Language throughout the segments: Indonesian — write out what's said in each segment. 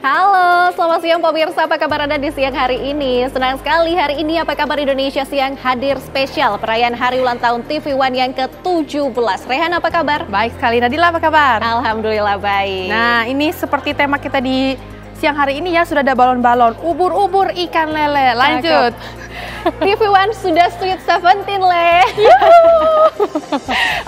Halo, selamat siang pemirsa, apa kabar Anda di siang hari ini? Senang sekali hari ini Apa Kabar Indonesia Siang hadir spesial perayaan hari ulang tahun TV One yang ke-17. Rehan, apa kabar? Baik sekali, Nadila apa kabar? Alhamdulillah baik. Nah, ini seperti tema kita di siang hari ini ya, sudah ada balon-balon, ubur-ubur ikan lele. Lanjut. TV One sudah Sweet 17, Le.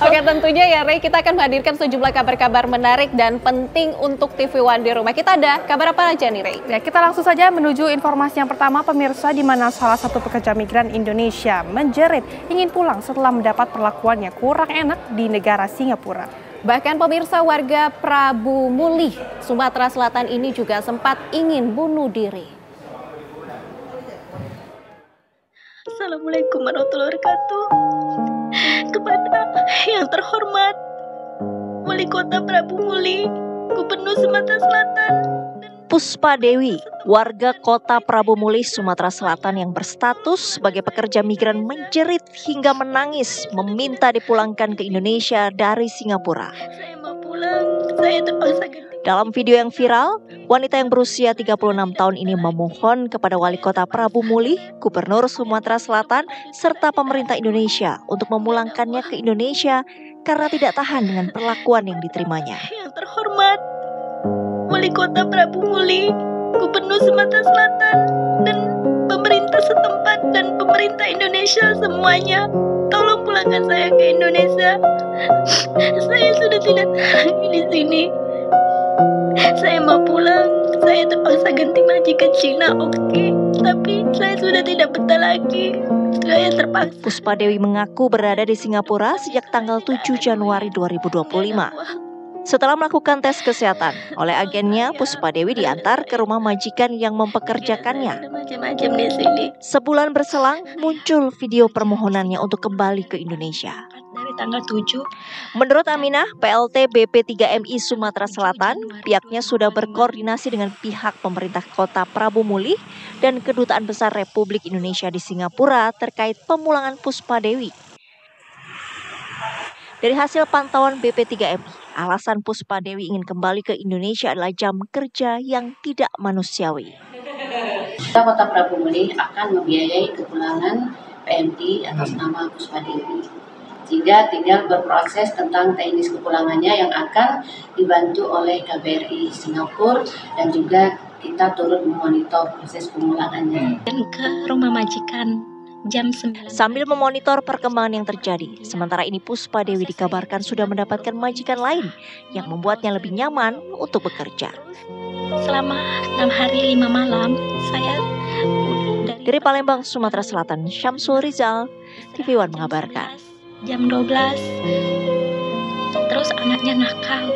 Oke, tentunya ya, Rey, kita akan menghadirkan sejumlah kabar-kabar menarik dan penting untuk TV One di rumah. Kita ada kabar apa aja nih, Rey? Ya, kita langsung saja menuju informasi yang pertama, pemirsa, di mana salah satu pekerja migran Indonesia menjerit ingin pulang setelah mendapat perlakuan yang kurang enak di negara Singapura. Bahkan pemirsa, warga Prabu Mulih, Sumatera Selatan ini juga sempat ingin bunuh diri. Assalamualaikum warahmatullahi wabarakatuh. Kepada yang terhormat Wali Kota Prabu Mulih, Gubernur Sumatera Selatan, Puspa Dewi, warga Kota Prabu Mulih, Sumatera Selatan yang berstatus sebagai pekerja migran menjerit hingga menangis meminta dipulangkan ke Indonesia dari Singapura. saya mau pulang, saya terpaksa ganti. Dalam video yang viral, wanita yang berusia 36 tahun ini memohon kepada Wali Kota Prabu Mulih, Gubernur Sumatera Selatan, serta pemerintah Indonesia untuk memulangkannya ke Indonesia karena tidak tahan dengan perlakuan yang diterimanya. Yang terhormat Wali Kota Prabu Mulih, Gubernur Sumatera Selatan, dan pemerintah setempat dan pemerintah Indonesia semuanya, tolong pulangkan saya ke Indonesia. Saya sudah tidak tahan di sini. Saya mau pulang, saya terpaksa ganti majikan Cina, oke. Tapi saya sudah tidak betah lagi. Saya terpaksa. Puspa Dewi mengaku berada di Singapura sejak tanggal 7 Januari 2025. Setelah melakukan tes kesehatan oleh agennya, Puspa Dewi diantar ke rumah majikan yang mempekerjakannya. Ada macam-macam di sini. Sebulan berselang, muncul video permohonannya untuk kembali ke Indonesia. Dari tanggal 7. Menurut Aminah, PLT BP3MI Sumatera Selatan, pihaknya sudah berkoordinasi dengan pihak pemerintah Kota Prabu Mulih dan Kedutaan Besar Republik Indonesia di Singapura terkait pemulangan Puspa Dewi. Dari hasil pantauan BP3MI, alasan Puspa Dewi ingin kembali ke Indonesia adalah jam kerja yang tidak manusiawi. Kota Prabu Mulih akan membiayai kepulangan PMI atas nama Puspa Dewi. Sehingga tinggal berproses tentang teknis kepulangannya yang akan dibantu oleh KBRI Singapura dan juga kita turut memonitor proses pemulangannya. Dan ke rumah majikan jam 9. Sambil memonitor perkembangan yang terjadi, sementara ini Puspa Dewi dikabarkan sudah mendapatkan majikan lain yang membuatnya lebih nyaman untuk bekerja. Selama 6 hari 5 malam, saya Dari Palembang, Sumatera Selatan, Syamsul Rizal, TV One mengabarkan. jam 12, terus anaknya nakal.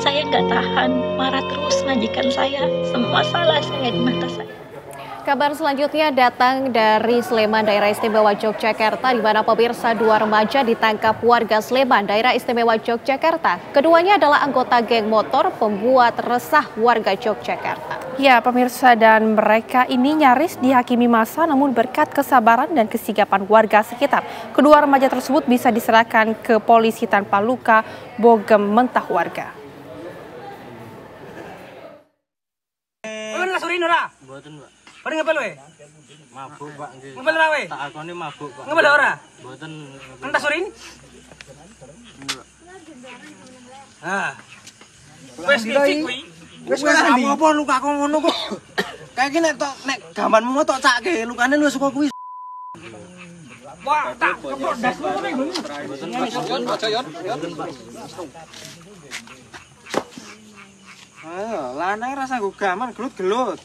Saya nggak tahan, marah terus majikan saya. Semua salah saya di mata saya. Kabar selanjutnya datang dari Sleman, Daerah Istimewa Yogyakarta, di mana pemirsa dua remaja ditangkap warga Sleman, Daerah Istimewa Yogyakarta. Keduanya adalah anggota geng motor pembuat resah warga Yogyakarta. Ya, pemirsa, dan mereka ini nyaris dihakimi massa, namun berkat kesabaran dan kesigapan warga sekitar, kedua remaja tersebut bisa diserahkan ke polisi tanpa luka bogem mentah warga. Pada ngapel we? Mabuk, Pak. Ngapel ra we? Tak akoni mabuk, Pak. Ngapel ora? Mboten. Entas surin? Ah. Wes iki kuwi. Wes apa luka kok ngono kok. Kayak iki nek gambarmu tok cakke, lukane wis kok kuwi. Wah, tak keprok dasmu kok ngene. Mboten, aja yon. Ayo, lanang rasa nggo gaman gelut-gelut.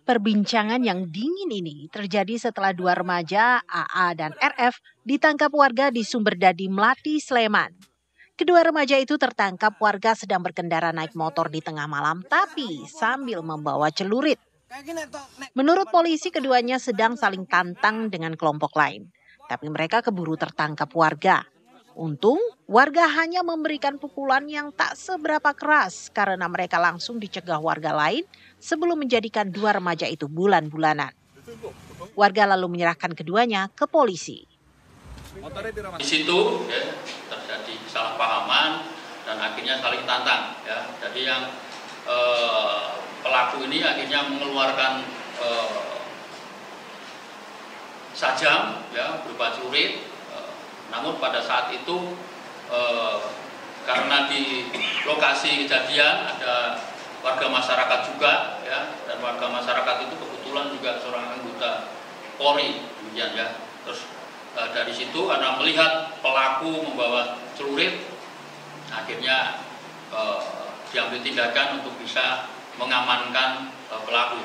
Perbincangan yang dingin ini terjadi setelah dua remaja, AA dan RF, ditangkap warga di Sumberdadi, Melati, Sleman. Kedua remaja itu tertangkap warga sedang berkendara naik motor di tengah malam, tapi sambil membawa celurit. Menurut polisi, keduanya sedang saling tantang dengan kelompok lain, tapi mereka keburu tertangkap warga. Untung, warga hanya memberikan pukulan yang tak seberapa keras karena mereka langsung dicegah warga lain sebelum menjadikan dua remaja itu bulan-bulanan. Warga lalu menyerahkan keduanya ke polisi. Di situ ya, terjadi kesalahpahaman dan akhirnya saling tantang ya. Jadi yang pelaku ini akhirnya mengeluarkan sajam ya berupa celurit, namun pada saat itu karena di lokasi kejadian ada warga masyarakat juga ya, dan warga masyarakat itu kebetulan juga seorang anggota Polri demikian ya. Terus dari situ karena melihat pelaku membawa celurit, akhirnya diambil tindakan untuk bisa mengamankan pelaku.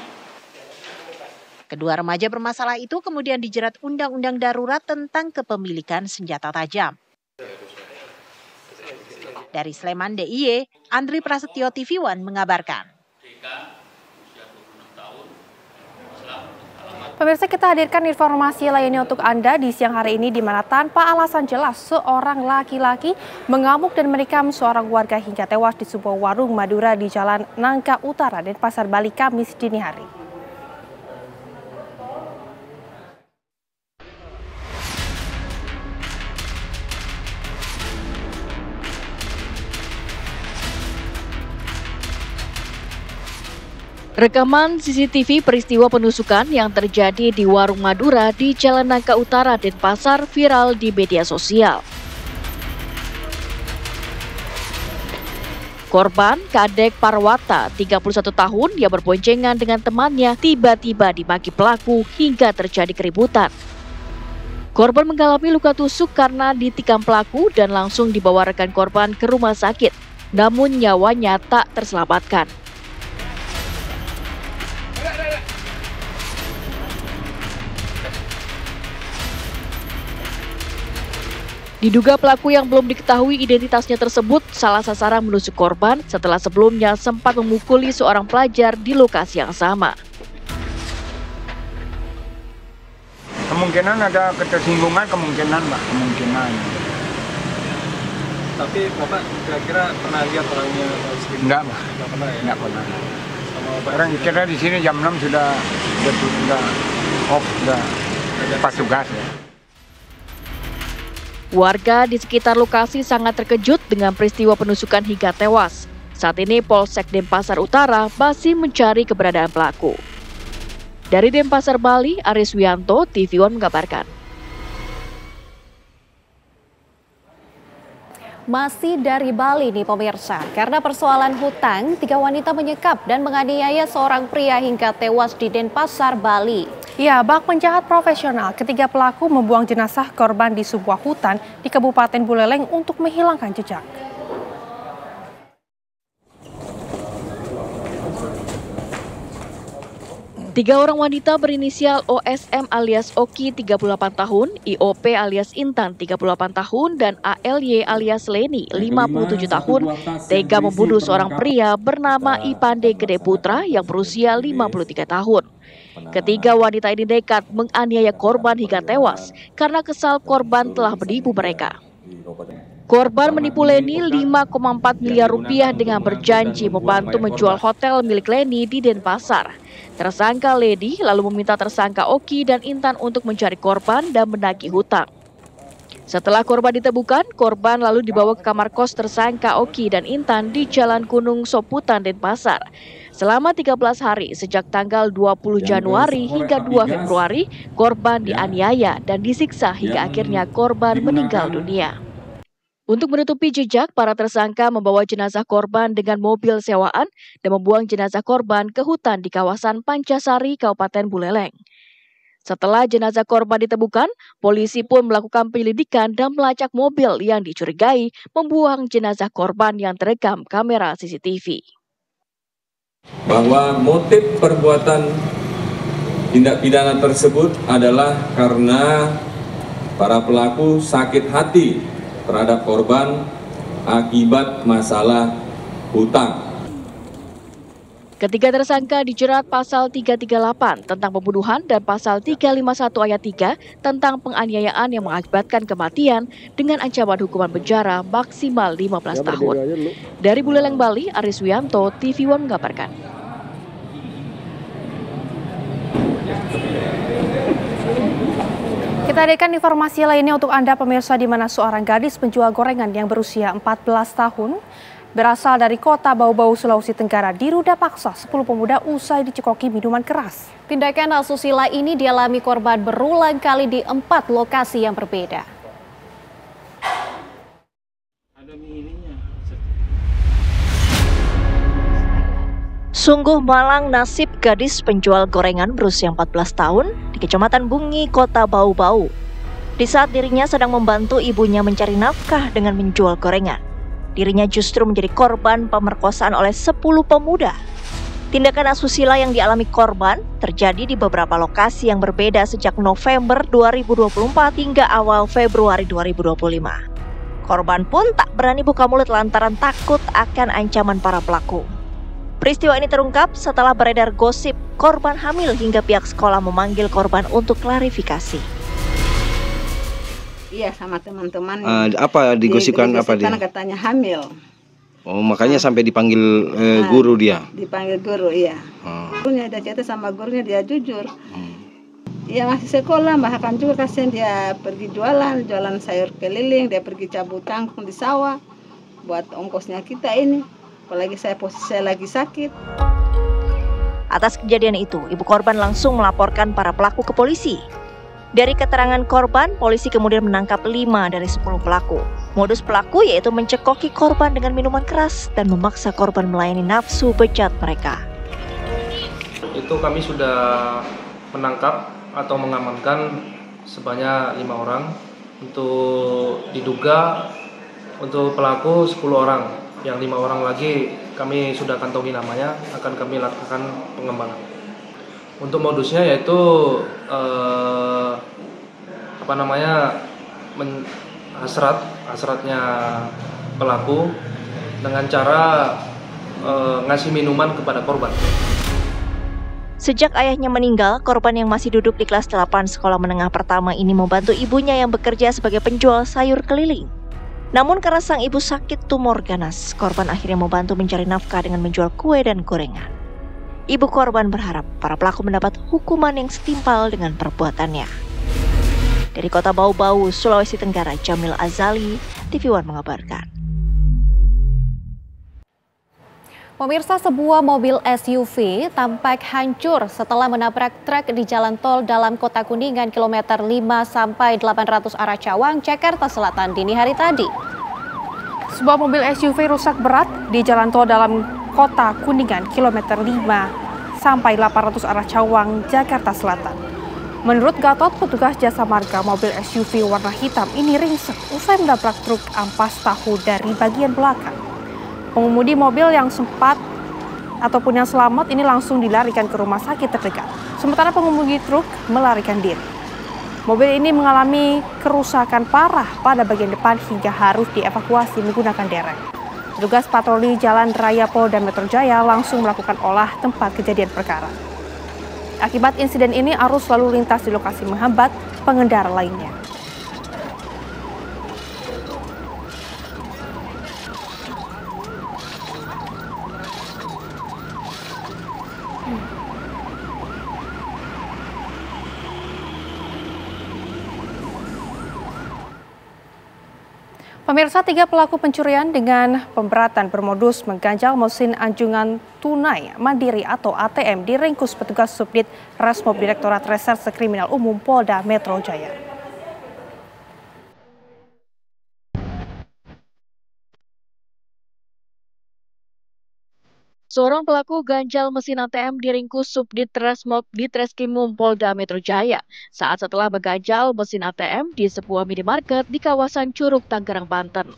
Kedua remaja bermasalah itu kemudian dijerat Undang-Undang Darurat tentang Kepemilikan Senjata Tajam. Dari Sleman DIY, Andri Prasetyo TV One mengabarkan. Pemirsa, kita hadirkan informasi lainnya untuk Anda di siang hari ini, di mana tanpa alasan jelas seorang laki-laki mengamuk dan menikam seorang warga hingga tewas di sebuah warung Madura di Jalan Nangka Utara, Denpasar, Bali, Kamis dini hari. Rekaman CCTV peristiwa penusukan yang terjadi di warung Madura di Jalan Nangka Utara, Denpasar viral di media sosial. Korban, Kadek Parwata, 31 tahun, yang berboncengan dengan temannya, tiba-tiba dimaki pelaku hingga terjadi keributan. Korban mengalami luka tusuk karena ditikam pelaku dan langsung dibawa rekan korban ke rumah sakit, namun nyawanya tak terselamatkan. Diduga pelaku yang belum diketahui identitasnya tersebut salah sasaran menusuk korban setelah sebelumnya sempat memukuli seorang pelajar di lokasi yang sama. Kemungkinan ada ketersinggungan, kemungkinan Mbak, kemungkinan. Tapi Bapak kira-kira pernah lihat orangnya? Enggak Mbak, Enggak pernah ya? Enggak pernah. Orang kira di sini jam 6 sudah off, sudah pas tugas ya. Warga di sekitar lokasi sangat terkejut dengan peristiwa penusukan hingga tewas. Saat ini Polsek Denpasar Utara masih mencari keberadaan pelaku. Dari Denpasar, Bali, Aris Wianto, TV One mengabarkan. Masih dari Bali nih pemirsa, karena persoalan hutang, 3 wanita menyekap dan menganiaya seorang pria hingga tewas di Denpasar, Bali. Ya, bak penjahat profesional, ketiga pelaku membuang jenazah korban di sebuah hutan di Kabupaten Buleleng untuk menghilangkan jejak. Tiga orang wanita berinisial OSM alias Oki 38 tahun, IOP alias Intan 38 tahun, dan ALY alias Leni 57 tahun tega membunuh seorang pria bernama Ipande Gede Putra yang berusia 53 tahun. Ketiga wanita ini nekat menganiaya korban hingga tewas karena kesal korban telah menipu mereka. Korban menipu Leni 5,4 miliar rupiah dengan berjanji membantu menjual hotel milik Leni di Denpasar. Tersangka Leni lalu meminta tersangka Oki dan Intan untuk mencari korban dan menagih hutang. Setelah korban ditemukan, korban lalu dibawa ke kamar kos tersangka Oki dan Intan di Jalan Gunung Soputan, Denpasar. Selama 13 hari sejak tanggal 20 Januari hingga 2 Februari, korban dianiaya dan disiksa hingga akhirnya korban meninggal dunia. Untuk menutupi jejak, para tersangka membawa jenazah korban dengan mobil sewaan dan membuang jenazah korban ke hutan di kawasan Pancasari, Kabupaten Buleleng. Setelah jenazah korban ditemukan, polisi pun melakukan penyelidikan dan melacak mobil yang dicurigai membuang jenazah korban yang terekam kamera CCTV. Bahwa motif perbuatan tindak pidana tersebut adalah karena para pelaku sakit hati terhadap korban akibat masalah hutang. Ketiga tersangka dijerat pasal 338 tentang pembunuhan dan pasal 351 ayat 3 tentang penganiayaan yang mengakibatkan kematian dengan ancaman hukuman penjara maksimal 15 tahun. Dari Buleleng, Bali, Aris Wianto, TV One mengabarkan. Kita hadirkan informasi lainnya untuk Anda pemirsa, di mana seorang gadis penjual gorengan yang berusia 14 tahun berasal dari kota Bau-Bau, Sulawesi Tenggara diruda paksa 10 pemuda usai dicekoki minuman keras. Tindakan asusila ini dialami korban berulang kali di 4 lokasi yang berbeda. Sungguh malang nasib gadis penjual gorengan berusia 14 tahun di Kecamatan Bungi, Kota Bau-Bau. Di saat dirinya sedang membantu ibunya mencari nafkah dengan menjual gorengan, dirinya justru menjadi korban pemerkosaan oleh 10 pemuda. Tindakan asusila yang dialami korban terjadi di beberapa lokasi yang berbeda sejak November 2024 hingga awal Februari 2025. Korban pun tak berani buka mulut lantaran takut akan ancaman para pelaku. Peristiwa ini terungkap setelah beredar gosip korban hamil hingga pihak sekolah memanggil korban untuk klarifikasi. Iya, sama teman-teman. Apa digosipkan apa dia? Katanya hamil. Oh, makanya sampai dipanggil guru dia. Dipanggil guru, iya. Gurunya dia cerita sama gurunya, dia jujur. Iya, masih sekolah, bahkan juga kasihan dia pergi jualan sayur keliling, dia pergi cabut kangkung di sawah buat ongkosnya kita ini. Apalagi posisi saya lagi sakit. Atas kejadian itu, ibu korban langsung melaporkan para pelaku ke polisi. Dari keterangan korban, polisi kemudian menangkap 5 dari 10 pelaku. Modus pelaku yaitu mencekoki korban dengan minuman keras dan memaksa korban melayani nafsu bejat mereka. Itu kami sudah menangkap atau mengamankan sebanyak 5 orang. Untuk diduga untuk pelaku 10 orang. Yang 5 orang lagi kami sudah kantongi namanya, akan kami lakukan pengembangan. Untuk modusnya yaitu hasratnya pelaku dengan cara ngasih minuman kepada korban. Sejak ayahnya meninggal, korban yang masih duduk di kelas 8 sekolah menengah pertama ini membantu ibunya yang bekerja sebagai penjual sayur keliling. Namun karena sang ibu sakit tumor ganas, korban akhirnya membantu mencari nafkah dengan menjual kue dan gorengan. Ibu korban berharap para pelaku mendapat hukuman yang setimpal dengan perbuatannya. Dari Kota Bau-Bau, Sulawesi Tenggara, Jamil Azali, TV One mengabarkan. Pemirsa, sebuah mobil SUV tampak hancur setelah menabrak truk di jalan tol dalam Kota Kuningan kilometer 5 sampai 800 arah Cawang, Jakarta Selatan dini hari tadi. Sebuah mobil SUV rusak berat di jalan tol dalam Kota Kuningan kilometer 5 sampai 800 arah Cawang, Jakarta Selatan. Menurut Gatot, petugas jasa marga, mobil SUV warna hitam ini ringsek usai menabrak truk ampas tahu dari bagian belakang. Pengemudi mobil yang selamat ini langsung dilarikan ke rumah sakit terdekat. Sementara pengemudi truk melarikan diri. Mobil ini mengalami kerusakan parah pada bagian depan hingga harus dievakuasi menggunakan derek. Petugas patroli Jalan Raya Polda Metro Jaya langsung melakukan olah tempat kejadian perkara. Akibat insiden ini, arus lalu lintas di lokasi menghambat pengendara lainnya. Pemirsa, 3 pelaku pencurian dengan pemberatan bermodus mengganjal mesin anjungan tunai mandiri atau ATM diringkus petugas Subdit Resmob Direktorat Reserse Kriminal Umum Polda Metro Jaya. Seorang pelaku ganjal mesin ATM diringkus Subdit Resmob Ditreskrimum Polda Metro Jaya setelah mengganjal mesin ATM di sebuah minimarket di kawasan Curug, Tangerang, Banten.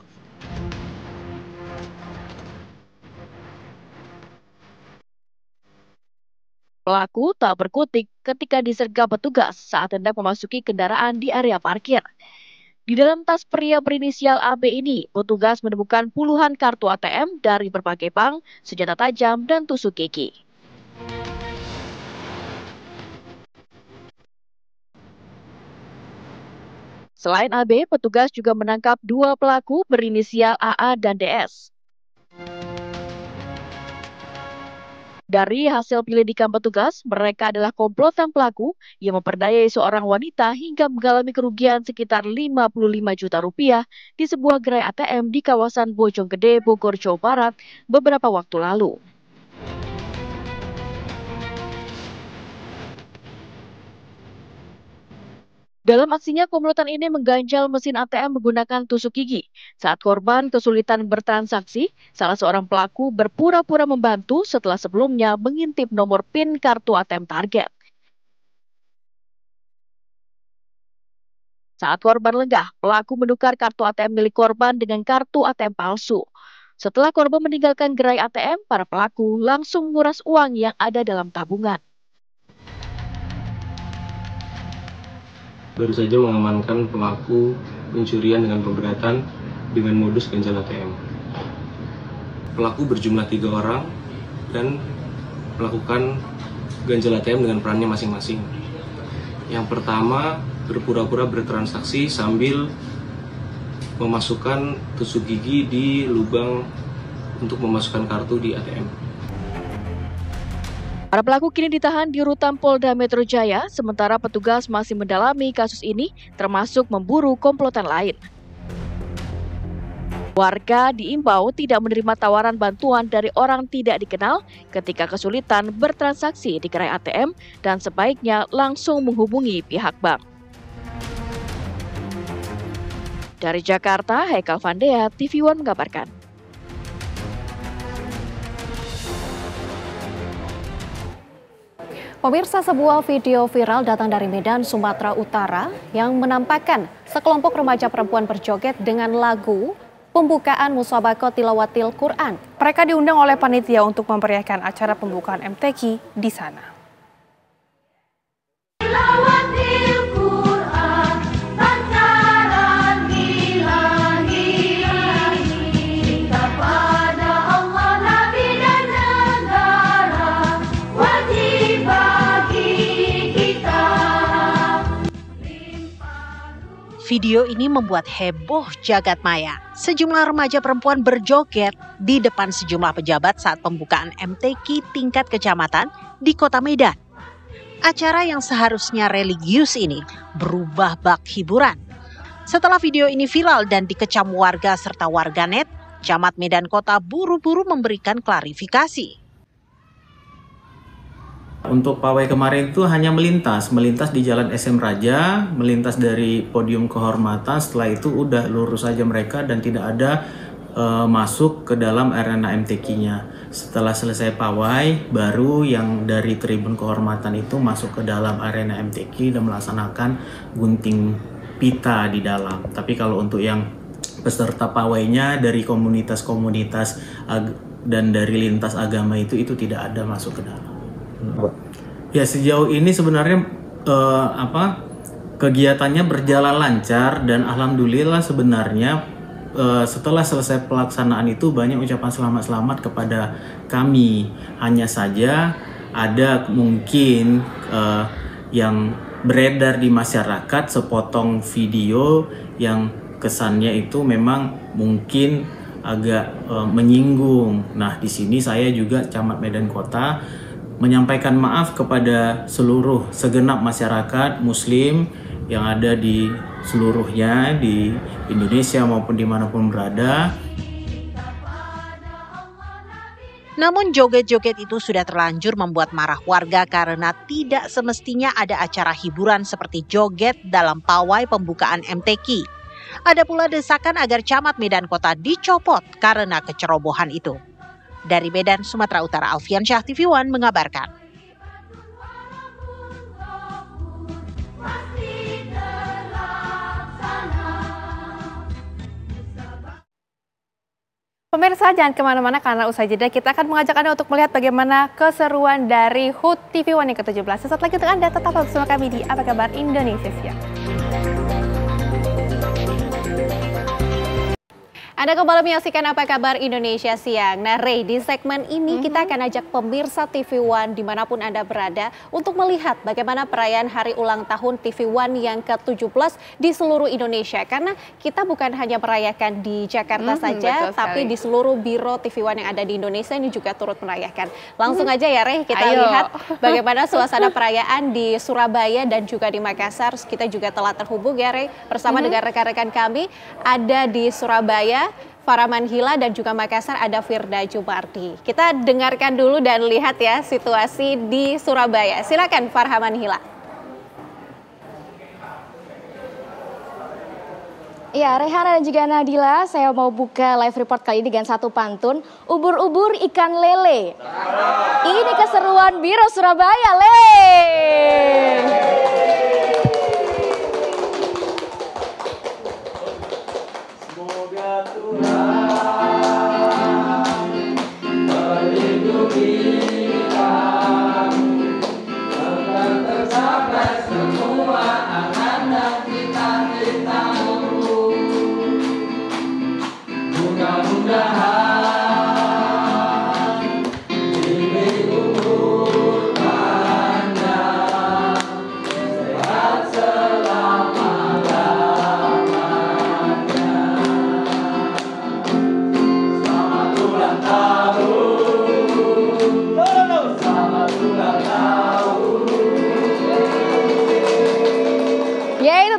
Pelaku tak berkutik ketika disergap petugas saat hendak memasuki kendaraan di area parkir. Di dalam tas pria berinisial AB ini, petugas menemukan puluhan kartu ATM dari berbagai bank, senjata tajam, dan tusuk gigi. Selain AB, petugas juga menangkap 2 pelaku berinisial AA dan DS. Dari hasil penyelidikan petugas, mereka adalah komplotan pelaku yang memperdayai seorang wanita hingga mengalami kerugian sekitar 55 juta rupiah di sebuah gerai ATM di kawasan Bojonggede, Bogor, Jawa Barat beberapa waktu lalu. Dalam aksinya, komplotan ini mengganjal mesin ATM menggunakan tusuk gigi. Saat korban kesulitan bertransaksi, salah seorang pelaku berpura-pura membantu setelah sebelumnya mengintip nomor PIN kartu ATM target. Saat korban lengah, pelaku menukar kartu ATM milik korban dengan kartu ATM palsu. Setelah korban meninggalkan gerai ATM, para pelaku langsung menguras uang yang ada dalam tabungan. Baru saja mengamankan pelaku pencurian dengan pemberatan dengan modus ganjal ATM. Pelaku berjumlah 3 orang dan melakukan ganjal ATM dengan perannya masing-masing. Yang pertama, berpura-pura bertransaksi sambil memasukkan tusuk gigi di lubang untuk memasukkan kartu di ATM. Para pelaku kini ditahan di rutan Polda Metro Jaya, sementara petugas masih mendalami kasus ini, termasuk memburu komplotan lain. Warga diimbau tidak menerima tawaran bantuan dari orang tidak dikenal ketika kesulitan bertransaksi di gerai ATM dan sebaiknya langsung menghubungi pihak bank. Dari Jakarta, Haikal Vandea, TV One mengabarkan. Pemirsa, sebuah video viral datang dari Medan, Sumatera Utara yang menampakkan sekelompok remaja perempuan berjoget dengan lagu pembukaan Musabaqah Tilawatil Quran. Mereka diundang oleh panitia untuk memeriahkan acara pembukaan MTQ di sana. Video ini membuat heboh jagat maya. Sejumlah remaja perempuan berjoget di depan sejumlah pejabat saat pembukaan MTQ tingkat kecamatan di Kota Medan. Acara yang seharusnya religius ini berubah bak hiburan. Setelah video ini viral dan dikecam warga serta warganet, Camat Medan Kota buru-buru memberikan klarifikasi. Untuk pawai kemarin itu hanya melintas di Jalan SM Raja, melintas dari podium kehormatan, setelah itu udah lurus saja mereka dan tidak ada masuk ke dalam arena MTQ-nya. Setelah selesai pawai, baru yang dari tribun kehormatan itu masuk ke dalam arena MTQ dan melaksanakan gunting pita di dalam. Tapi kalau untuk yang peserta pawainya dari komunitas-komunitas dan dari lintas agama itu tidak ada masuk ke dalam. Ya, sejauh ini sebenarnya kegiatannya berjalan lancar dan alhamdulillah sebenarnya setelah selesai pelaksanaan itu banyak ucapan selamat kepada kami. Hanya saja ada mungkin yang beredar di masyarakat sepotong video yang kesannya itu memang mungkin agak menyinggung. Nah, di sini saya juga Camat Medan Kota menyampaikan maaf kepada seluruh segenap masyarakat Muslim yang ada di seluruhnya di Indonesia maupun dimanapun berada. Namun joget-joget itu sudah terlanjur membuat marah warga karena tidak semestinya ada acara hiburan seperti joget dalam pawai pembukaan MTQ. Ada pula desakan agar Camat Medan Kota dicopot karena kecerobohan itu. Dari Medan, Sumatera Utara, Alfian Syah, TV One mengabarkan. Pemirsa, jangan kemana-mana karena usai jeda kita akan mengajak Anda untuk melihat bagaimana keseruan dari HUT TV One yang ke-17. Sesaat lagi untuk Anda tetap bersama kami di Apa Kabar Indonesia Siang. Anda kembali menyaksikan Apa Kabar Indonesia Siang. Nah, Ray, di segmen ini kita akan ajak pemirsa TV One dimanapun Anda berada untuk melihat bagaimana perayaan hari ulang tahun TV One yang ke-17 di seluruh Indonesia. Karena kita bukan hanya merayakan di Jakarta saja, tapi di seluruh biro TV One yang ada di Indonesia ini juga turut merayakan. Langsung aja ya, Ray, kita lihat bagaimana suasana perayaan di Surabaya dan juga di Makassar. Kita juga telah terhubung ya, Ray, bersama dengan rekan-rekan kami. Ada di Surabaya Faraman Hila dan juga Makassar ada Firda Jumardi. Kita dengarkan dulu dan lihat ya situasi di Surabaya. Silakan Faraman Hila. Ya, Rehana dan juga Nadila, saya mau buka live report kali ini dengan satu pantun. Ubur-ubur ikan lele. Ini keseruan Biro Surabaya, Le.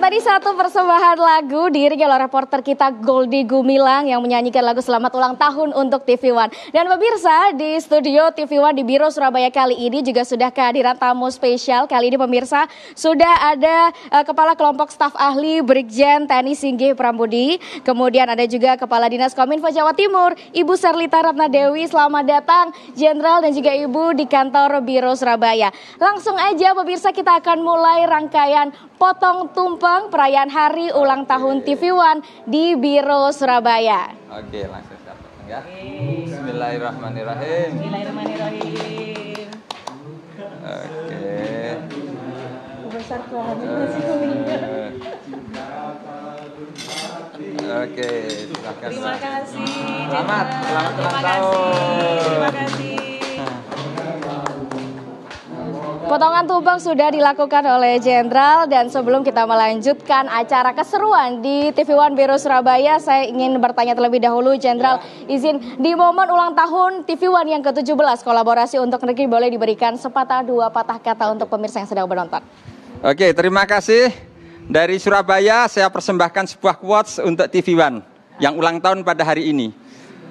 Tadi satu persembahan lagu diiringi oleh reporter kita Goldi Gumilang yang menyanyikan lagu Selamat Ulang Tahun untuk TV One. Dan pemirsa, di studio TV One di Biro Surabaya kali ini juga sudah kehadiran tamu spesial. Kali ini pemirsa sudah ada Kepala Kelompok Staf Ahli Brigjen TNI Singgih Prambudi. Kemudian ada juga Kepala Dinas Kominfo Jawa Timur, Ibu Serlita Ratnadewi. Selamat datang Jenderal dan juga Ibu di kantor Biro Surabaya. Langsung aja pemirsa, kita akan mulai rangkaian potong tumpeng perayaan hari ulang tahun TV One di Biro Surabaya. Oke, langsung kita potong ya. Bismillahirrahmanirrahim. Bismillahirrahmanirrahim. Oke. Besar Oke, silakan. Terima kasih. Selamat ulang tahun. Terima kasih. Potongan tumpeng sudah dilakukan oleh Jenderal, dan sebelum kita melanjutkan acara keseruan di TV One Biro Surabaya, saya ingin bertanya terlebih dahulu, Jenderal, izin di momen ulang tahun TV One yang ke-17 kolaborasi untuk negeri, boleh diberikan sepatah dua patah kata untuk pemirsa yang sedang menonton. Oke, terima kasih. Dari Surabaya saya persembahkan sebuah quotes untuk TV One yang ulang tahun pada hari ini.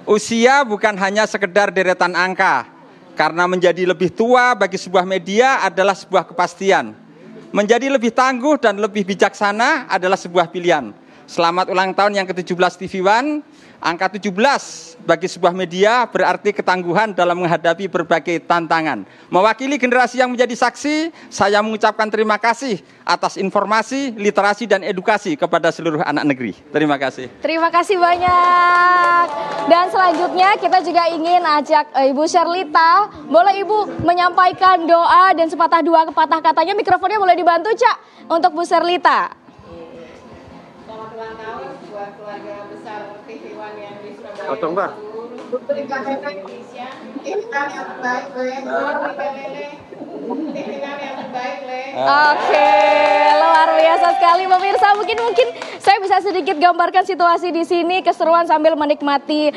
Usia bukan hanya sekedar deretan angka. Karena menjadi lebih tua bagi sebuah media adalah sebuah kepastian. Menjadi lebih tangguh dan lebih bijaksana adalah sebuah pilihan. Selamat ulang tahun yang ke-17 TV One. Angka 17 bagi sebuah media berarti ketangguhan dalam menghadapi berbagai tantangan. Mewakili generasi yang menjadi saksi, saya mengucapkan terima kasih atas informasi, literasi, dan edukasi kepada seluruh anak negeri. Terima kasih. Terima kasih banyak. Dan selanjutnya kita juga ingin ajak Ibu Serlita. Boleh Ibu menyampaikan doa dan sepatah dua patah katanya. Mikrofonnya boleh dibantu, Cak, untuk Bu Serlita. Selamat ulang tahun buat keluarga besar TV One yang di Surabaya. Potong, Mbak. Berikan Indonesia. Ikan yang terbaik, Le. Berikan Lele. Ikan yang terbaik, Le. Oke, luar biasa sekali pemirsa. Mungkin saya bisa sedikit gambarkan situasi di sini, keseruan sambil menikmati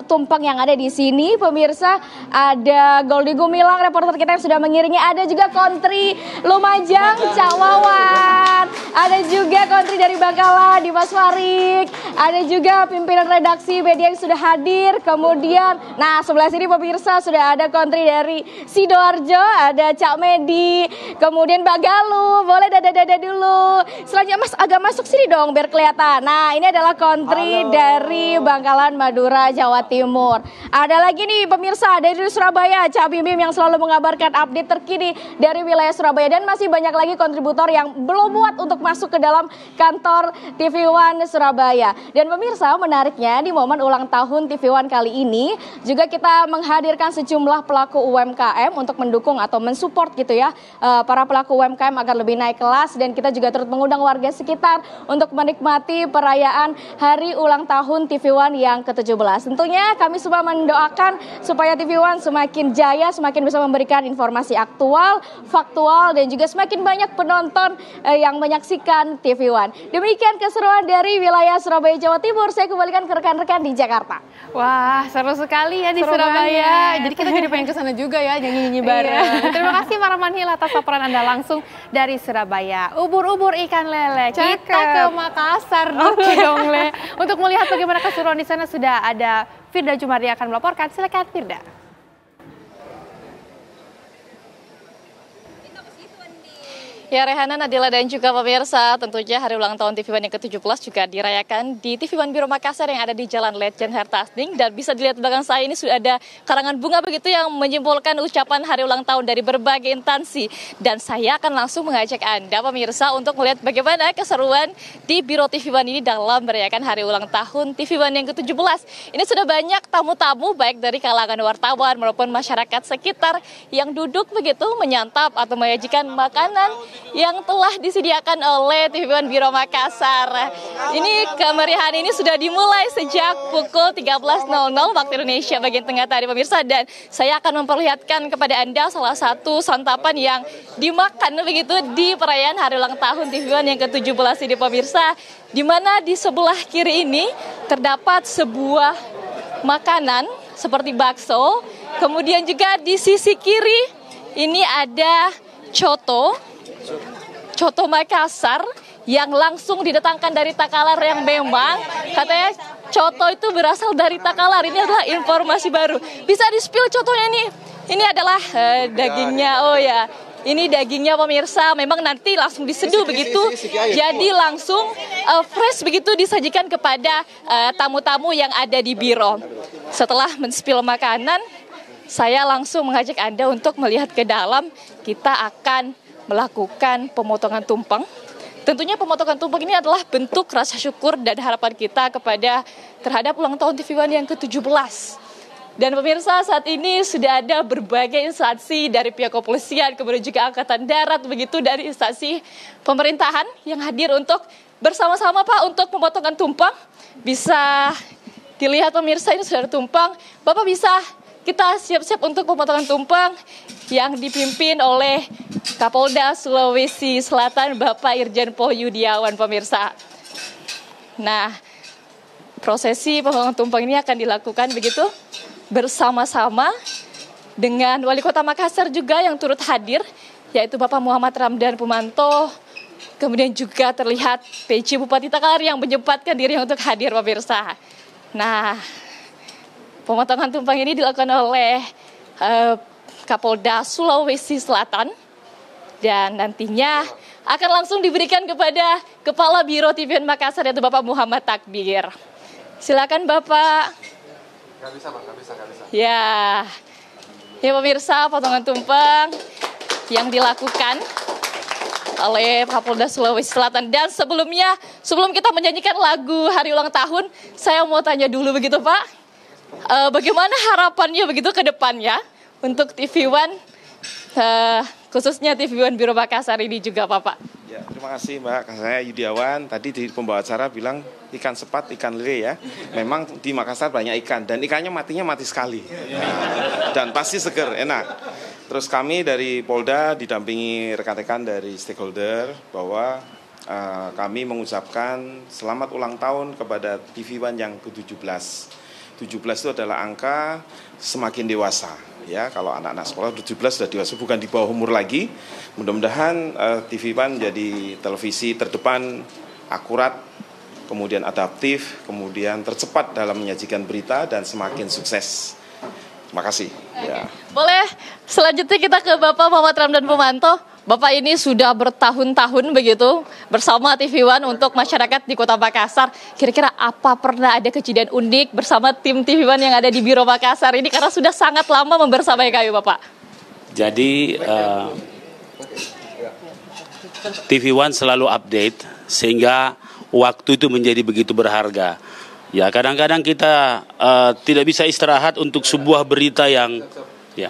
tumpeng yang ada di sini. Pemirsa, ada Goldi Gumilang, reporter kita yang sudah mengiringi. Ada juga Kontri Lumajang, Cak Wawan. Ada juga Kontri dari Bangkalan, Dimas Farik. Ada juga pimpinan redaksi media yang sudah hadir. Kemudian, nah sebelah sini pemirsa sudah ada Kontri dari Sidoarjo, ada Cak Medi, kemudian Mbak Galuh. Boleh dada-dada dulu. Selanjutnya Mas agak masuk sini dong biar kelihatan. Nah, ini adalah Kontri dari Bangkalan, Madura, Jawa Timur. Ada lagi nih pemirsa dari Surabaya, Cak Bim yang selalu mengabarkan update terkini dari wilayah Surabaya, dan masih banyak lagi kontributor yang belum muat untuk masuk ke dalam kantor TV One Surabaya. Dan pemirsa, menariknya di momen ulang tahun TV One kali ini juga kita menghadirkan sejumlah pelaku UMKM untuk mendukung atau mensupport mensupport gitu ya para pelaku UMKM agar lebih naik kelas, dan kita juga turut mengundang warga sekitar untuk menikmati perayaan hari ulang tahun TV One yang ke-17. Tentunya kami semua mendoakan supaya TV One semakin jaya, semakin bisa memberikan informasi aktual, faktual, dan juga semakin banyak penonton yang menyaksikan TV One. Demikian keseruan dari wilayah Surabaya, Jawa Timur. Saya kembalikan ke rekan-rekan di Jakarta. Wah, seru sekali ya di Seru Surabaya. banget. Jadi kita jadi pengen ke sana juga ya, nyanyi-nyanyi bareng. Terima kasih Para Manhil atas laporan Anda langsung dari Surabaya. Ubur-ubur ikan lele. Cakep. Kita ke Makassar dulu dong, Le. Untuk melihat bagaimana keseruan di sana sudah ada Firda Jumardi akan melaporkan. Silakan Firda. Ya, Rehana, Nadila, dan juga pemirsa, tentunya hari ulang tahun TV One yang ke-17 juga dirayakan di TV One Biro Makassar yang ada di Jalan Letjen Hertasning. Dan bisa dilihat di belakang saya ini sudah ada karangan bunga begitu yang menyimpulkan ucapan hari ulang tahun dari berbagai instansi. Dan saya akan langsung mengajak Anda, pemirsa, untuk melihat bagaimana keseruan di Biro TV One ini dalam merayakan hari ulang tahun TV One yang ke-17. Ini sudah banyak tamu-tamu baik dari kalangan wartawan maupun masyarakat sekitar yang duduk begitu menyantap atau menyajikan makanan yang telah disediakan oleh TV One Biro Makassar. Ini kemeriahan ini sudah dimulai sejak pukul 13.00 waktu Indonesia bagian tengah tadi, pemirsa, dan saya akan memperlihatkan kepada Anda salah satu santapan yang dimakan begitu di perayaan hari ulang tahun TV One yang ke-17 ini, pemirsa, di mana di sebelah kiri ini terdapat sebuah makanan seperti bakso, kemudian juga di sisi kiri ini ada Coto Makassar yang langsung didatangkan dari Takalar, yang memang katanya coto itu berasal dari Takalar. Ini adalah informasi baru. Bisa di-spill cotonya nih. Ini adalah dagingnya. Oh ya, ini dagingnya, pemirsa. Memang nanti langsung diseduh begitu. Jadi langsung fresh begitu disajikan kepada tamu-tamu yang ada di biro. Setelah men-spill makanan, saya langsung mengajak Anda untuk melihat ke dalam. Kita akan melakukan pemotongan tumpeng. Tentunya pemotongan tumpeng ini adalah bentuk rasa syukur dan harapan kita terhadap ulang tahun TV One yang ke-17. Dan pemirsa, saat ini sudah ada berbagai instansi dari pihak kepolisian, kemudian juga Angkatan Darat, begitu dari instansi pemerintahan yang hadir untuk bersama-sama, Pak, untuk pemotongan tumpeng. Bisa dilihat, pemirsa, ini sudah ada tumpeng. Bapak bisa kita siap-siap untuk pemotongan tumpeng yang dipimpin oleh Kapolda Sulawesi Selatan, Bapak Irjen Pol Yudiawan, pemirsa. Nah, prosesi pemotongan tumpeng ini akan dilakukan begitu bersama-sama dengan Wali Kota Makassar juga yang turut hadir, yaitu Bapak Muhammad Ramdan Pumanto. Kemudian juga terlihat PJ Bupati Takalar yang menyempatkan diri untuk hadir, pemirsa. Nah, pemotongan tumpeng ini dilakukan oleh Kapolda Sulawesi Selatan dan nantinya akan langsung diberikan kepada Kepala Biro TV One Makassar, yaitu Bapak Muhammad Takbir. Silakan Bapak. Gak bisa, Pak. Gak bisa. Ya, pemirsa, potongan tumpeng yang dilakukan oleh Kapolda Sulawesi Selatan. Dan sebelum kita menyanyikan lagu hari ulang tahun, saya mau tanya dulu begitu, Pak. Bagaimana harapannya begitu ke depannya untuk TV One, khususnya TV One Biro Makassar ini juga, Pak? Ya, terima kasih, Mbak. Saya Yudiawan. Tadi di pembawa acara bilang ikan sepat, ikan lele ya. Memang di Makassar banyak ikan dan ikannya mati sekali. Dan pasti seger, enak. Terus kami dari Polda didampingi rekan-rekan dari stakeholder bahwa kami mengucapkan selamat ulang tahun kepada TV One yang ke-17. 17 itu adalah angka semakin dewasa. Ya, kalau anak-anak sekolah 17 sudah dewasa, bukan di bawah umur lagi. Mudah-mudahan TV One jadi televisi terdepan, akurat, kemudian adaptif, kemudian tercepat dalam menyajikan berita dan semakin sukses. Terima kasih. Ya. Boleh selanjutnya kita ke Bapak Muhammad Ramdan Pumanto. Bapak ini sudah bertahun-tahun begitu bersama TV One untuk masyarakat di Kota Makassar. Kira-kira apa pernah ada kejadian unik bersama tim TV One yang ada di Biro Makassar ini, karena sudah sangat lama membersamai kayu, Bapak? Jadi TV One selalu update sehingga waktu itu menjadi begitu berharga. Ya, kadang-kadang kita tidak bisa istirahat untuk sebuah berita yang ya.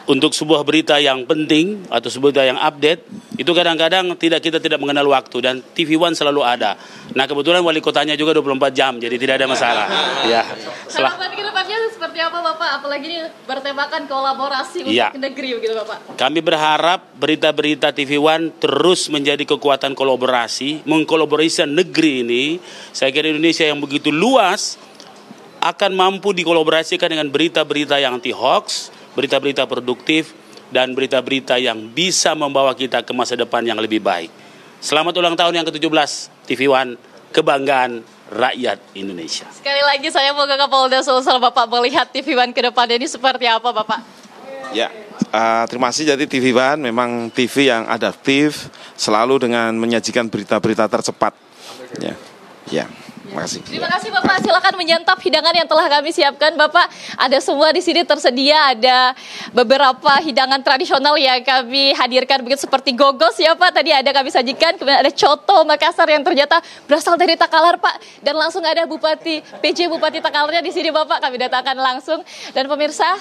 untuk sebuah berita yang penting atau sebuah berita yang update, itu kadang-kadang kita tidak mengenal waktu, dan TV One selalu ada. Nah, kebetulan wali kotanya juga 24 jam, jadi tidak ada masalah. Ya. Harapan ke depannya seperti apa Bapak? Apalagi ini bertemakan kolaborasi untuk negeri begitu Bapak. Kami berharap berita-berita TV One terus menjadi kekuatan kolaborasi, mengkolaborasi negeri ini. Saya kira Indonesia yang begitu luas akan mampu dikolaborasikan dengan berita-berita yang anti-hoax, berita-berita produktif, dan berita-berita yang bisa membawa kita ke masa depan yang lebih baik. Selamat ulang tahun yang ke-17 TV One, kebanggaan rakyat Indonesia. Sekali lagi saya mau ke Kapolda Sulsel, Bapak melihat TV One ke depannya ini seperti apa Bapak? Ya, terima kasih. Jadi TV One memang TV yang adaptif, selalu dengan menyajikan berita-berita tercepat. Ya. Terima kasih. Terima kasih Bapak. Silakan menyantap hidangan yang telah kami siapkan Bapak. Ada semua di sini tersedia. Ada beberapa hidangan tradisional yang kami hadirkan begitu seperti gogos ya Pak. Tadi ada kami sajikan. Kemudian ada coto Makassar yang ternyata berasal dari Takalar Pak. Dan langsung ada PJ Bupati Takalarnya di sini Bapak. Kami datangkan langsung. Dan pemirsa,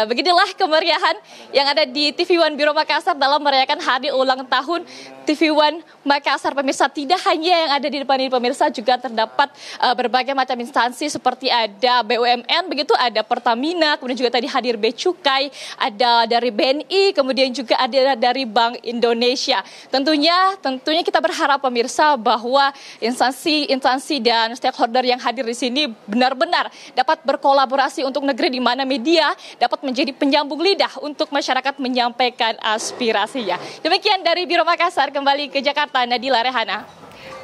beginilah kemeriahan yang ada di TV One Biro Makassar dalam merayakan hari ulang tahun TV One Makassar. Pemirsa, tidak hanya yang ada di depan ini pemirsa, juga terdapat berbagai macam instansi seperti ada BUMN, begitu ada Pertamina, kemudian juga tadi hadir Bea Cukai, ada dari BNI, kemudian juga ada dari Bank Indonesia. Tentunya kita berharap pemirsa bahwa instansi dan stakeholder yang hadir di sini benar-benar dapat berkolaborasi untuk negeri di mana media dapat menjadi penyambung lidah untuk masyarakat menyampaikan aspirasinya. Demikian dari Biro Makassar, kembali ke Jakarta, Nadila Rehana.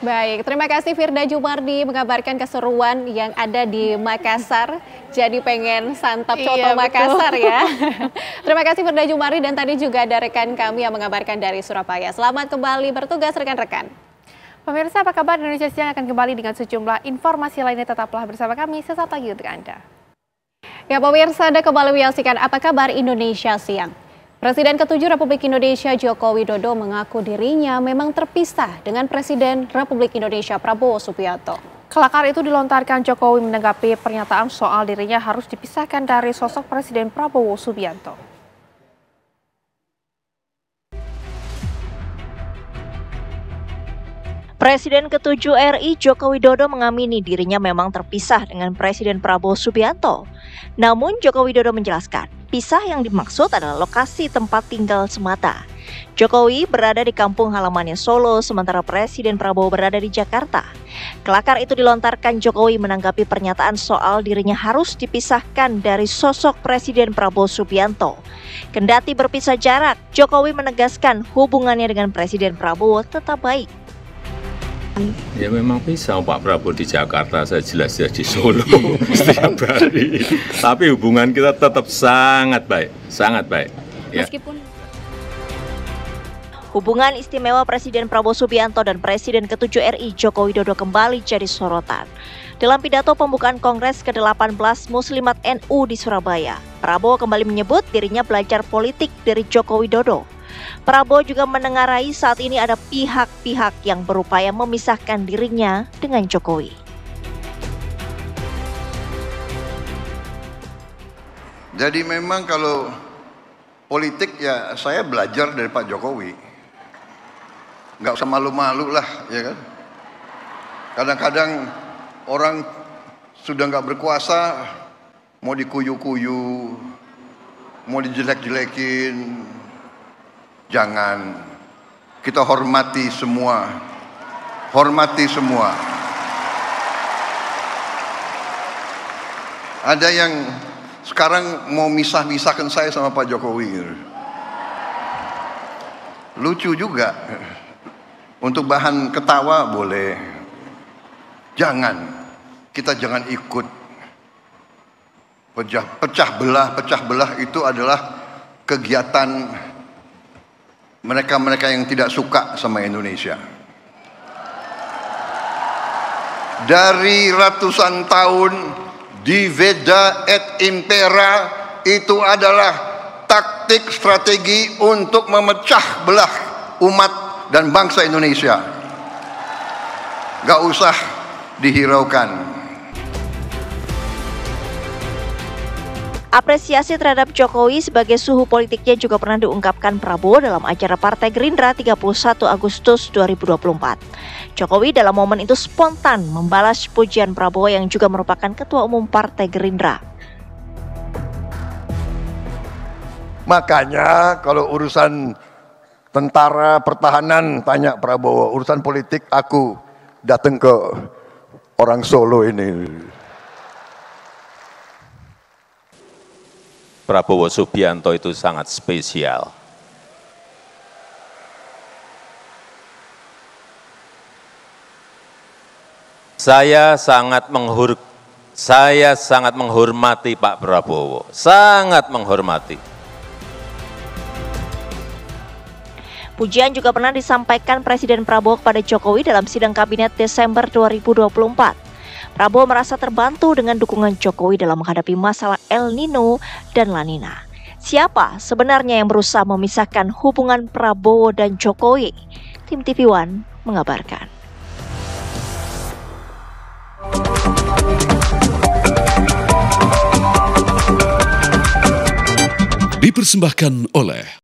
Baik, terima kasih Firda Jumardi mengabarkan keseruan yang ada di Makassar. Jadi pengen santap coto Makassar ya. Terima kasih Firda Jumardi, dan tadi juga ada rekan kami yang mengabarkan dari Surabaya. Selamat kembali bertugas rekan-rekan. Pemirsa, apa kabar? Indonesia Siang akan kembali dengan sejumlah informasi lainnya. Tetaplah bersama kami sesaat lagi untuk Anda. Ya pemirsa, Anda kembali menyaksikan Apa Kabar Indonesia Siang. Presiden ke-7 Republik Indonesia Joko Widodo mengaku dirinya memang terpisah dengan Presiden Republik Indonesia Prabowo Subianto. Kelakar itu dilontarkan Jokowi menanggapi pernyataan soal dirinya harus dipisahkan dari sosok Presiden Prabowo Subianto. Presiden ke-7 RI Joko Widodo mengamini dirinya memang terpisah dengan Presiden Prabowo Subianto. Namun Joko Widodo menjelaskan, pisah yang dimaksud adalah lokasi tempat tinggal semata. Jokowi berada di kampung halamannya Solo, sementara Presiden Prabowo berada di Jakarta. Kelakar itu dilontarkan Jokowi menanggapi pernyataan soal dirinya harus dipisahkan dari sosok Presiden Prabowo Subianto. Kendati berpisah jarak, Jokowi menegaskan hubungannya dengan Presiden Prabowo tetap baik. Ya memang pisah, Pak Prabowo di Jakarta, saya jelas-jelas di Solo setiap hari. Tapi hubungan kita tetap sangat baik, sangat baik. Ya. Hubungan istimewa Presiden Prabowo Subianto dan Presiden ke-7 RI Joko Widodo kembali jadi sorotan. Dalam pidato pembukaan Kongres ke-18 Muslimat NU di Surabaya, Prabowo kembali menyebut dirinya belajar politik dari Joko Widodo. Prabowo juga menengarai saat ini ada pihak-pihak yang berupaya memisahkan dirinya dengan Jokowi. Jadi memang kalau politik ya saya belajar dari Pak Jokowi. Nggak usah malu-malu lah, ya kan. Kadang-kadang orang sudah nggak berkuasa, mau dikuyu-kuyu, mau dijelek-jelekin. Jangan, kita hormati semua. Hormati semua. Ada yang sekarang mau misah-misahkan saya sama Pak Jokowi. Lucu juga. Untuk bahan ketawa boleh. Jangan, kita jangan ikut pecah belah itu adalah kegiatan mereka-mereka yang tidak suka sama Indonesia. Dari ratusan tahun diveda et impera itu adalah taktik strategi untuk memecah belah umat dan bangsa Indonesia. Gak usah dihiraukan. Apresiasi terhadap Jokowi sebagai suhu politiknya juga pernah diungkapkan Prabowo dalam acara Partai Gerindra 31 Agustus 2024. Jokowi dalam momen itu spontan membalas pujian Prabowo yang juga merupakan Ketua Umum Partai Gerindra. Makanya kalau urusan tentara pertahanan tanya Prabowo, urusan politik aku datang ke orang Solo ini. Prabowo Subianto itu sangat spesial. Saya sangat menghormati Pak Prabowo, sangat menghormati. Pujian juga pernah disampaikan Presiden Prabowo kepada Jokowi dalam sidang kabinet Desember 2024. Prabowo merasa terbantu dengan dukungan Jokowi dalam menghadapi masalah El Nino dan La Nina. Siapa sebenarnya yang berusaha memisahkan hubungan Prabowo dan Jokowi? Tim TV One mengabarkan. Dipersembahkan oleh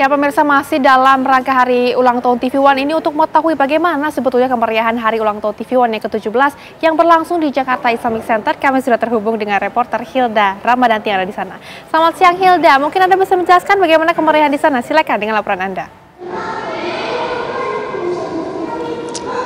Ya pemirsa, masih dalam rangka hari ulang tahun TV One ini untuk mengetahui bagaimana sebetulnya kemeriahan hari ulang tahun TV One yang ke-17 yang berlangsung di Jakarta Islamic Center. Kami sudah terhubung dengan reporter Hilda Ramadanti yang ada di sana. Selamat siang Hilda, mungkin Anda bisa menjelaskan bagaimana kemeriahan di sana? Silakan dengan laporan Anda.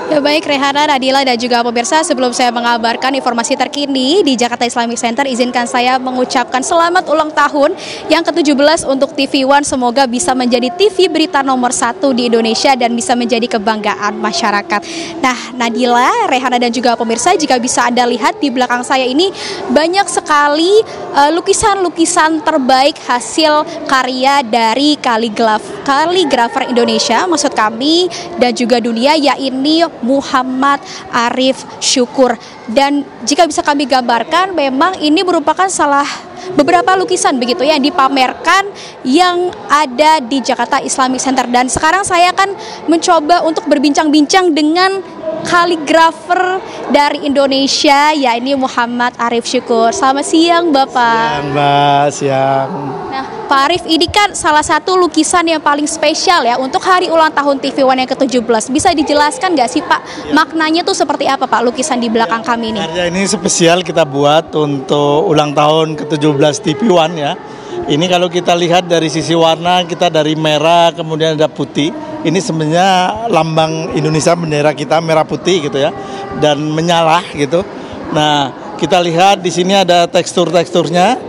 Ya baik Rehana, Nadila dan juga pemirsa, sebelum saya mengabarkan informasi terkini di Jakarta Islamic Center, izinkan saya mengucapkan selamat ulang tahun yang ke-17 untuk TV One. Semoga bisa menjadi TV berita nomor 1 di Indonesia dan bisa menjadi kebanggaan masyarakat. Nah Nadila, Rehana dan juga pemirsa, jika bisa Anda lihat di belakang saya ini banyak sekali lukisan-lukisan terbaik hasil karya dari kaligrafer Indonesia, maksud kami, dan juga dunia, yaitu Muhammad Arif Syukur. Dan jika bisa kami gambarkan, memang ini merupakan beberapa lukisan begitu yang dipamerkan yang ada di Jakarta Islamic Center. Dan sekarang saya akan mencoba untuk berbincang-bincang dengan kaligrafer dari Indonesia, yaitu Muhammad Arif Syukur. Selamat siang Bapak. Siang Mbak, siang. Nah Pak Arif, ini kan salah satu lukisan yang paling spesial ya untuk hari ulang tahun TV One yang ke-17. Bisa dijelaskan nggak sih Pak, maknanya tuh seperti apa Pak lukisan di belakang kami ini? Karya ini spesial kita buat untuk ulang tahun ke-17 TV One ya. Ini kalau kita lihat dari sisi warna, kita dari merah kemudian ada putih. Ini sebenarnya lambang Indonesia, bendera kita merah putih gitu ya, dan menyala gitu. Nah kita lihat di sini ada teksturnya,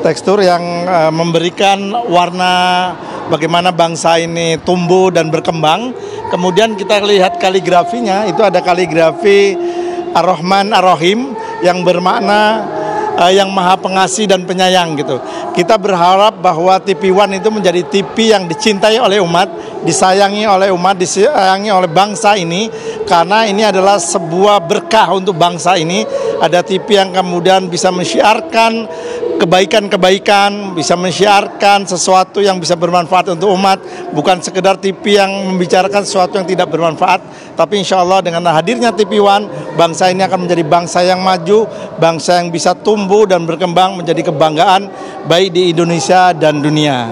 tekstur yang memberikan warna bagaimana bangsa ini tumbuh dan berkembang. Kemudian kita lihat kaligrafinya, itu ada kaligrafi Ar-Rahman Ar-Rahim yang bermakna yang maha pengasih dan penyayang gitu. Kita berharap bahwa TV One itu menjadi TV yang dicintai oleh umat, disayangi oleh umat, disayangi oleh bangsa ini, karena ini adalah sebuah berkah untuk bangsa ini. Ada TV yang kemudian bisa menyiarkan kebaikan-kebaikan, bisa menyiarkan sesuatu yang bisa bermanfaat untuk umat, bukan sekedar TV yang membicarakan sesuatu yang tidak bermanfaat. Tapi insya Allah dengan hadirnya TV One, bangsa ini akan menjadi bangsa yang maju, bangsa yang bisa tumbuh dan berkembang menjadi kebanggaan baik di Indonesia dan dunia.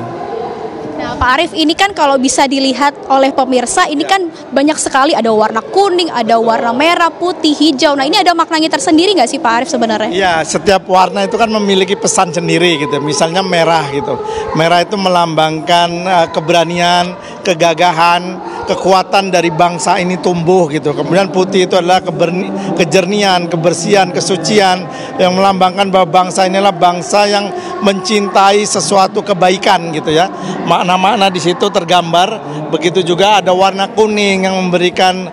Nah Pak Arif, ini kan kalau bisa dilihat oleh pemirsa, ini kan banyak sekali, ada warna kuning, ada warna merah, putih, hijau. Nah ini ada maknanya tersendiri nggak sih Pak Arif sebenarnya? Ya, setiap warna itu kan memiliki pesan sendiri gitu. Misalnya merah gitu. Merah itu melambangkan keberanian, kegagahan, kekuatan dari bangsa ini tumbuh gitu. Kemudian putih itu adalah kejernihan, kebersihan, kesucian, yang melambangkan bahwa bangsa inilah bangsa yang mencintai sesuatu kebaikan gitu ya. Makna-makna di situ tergambar. Begitu juga ada warna kuning yang memberikan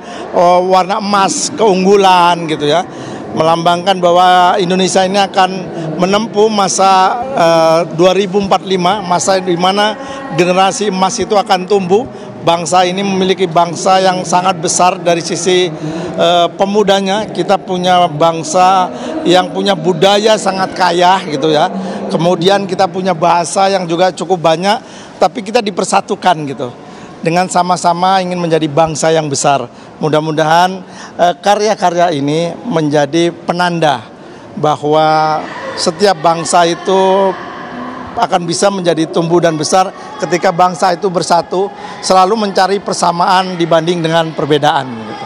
warna emas, keunggulan gitu ya. Melambangkan bahwa Indonesia ini akan menempuh masa 2045, masa di mana generasi emas itu akan tumbuh. Bangsa ini memiliki bangsa yang sangat besar dari sisi pemudanya. Kita punya bangsa yang punya budaya sangat kaya gitu ya. Kemudian kita punya bahasa yang juga cukup banyak, tapi kita dipersatukan gitu. Dengan sama-sama ingin menjadi bangsa yang besar. Mudah-mudahan karya-karya ini menjadi penanda bahwa setiap bangsa itu akan bisa menjadi tumbuh dan besar ketika bangsa itu bersatu, selalu mencari persamaan dibanding dengan perbedaan. Gitu.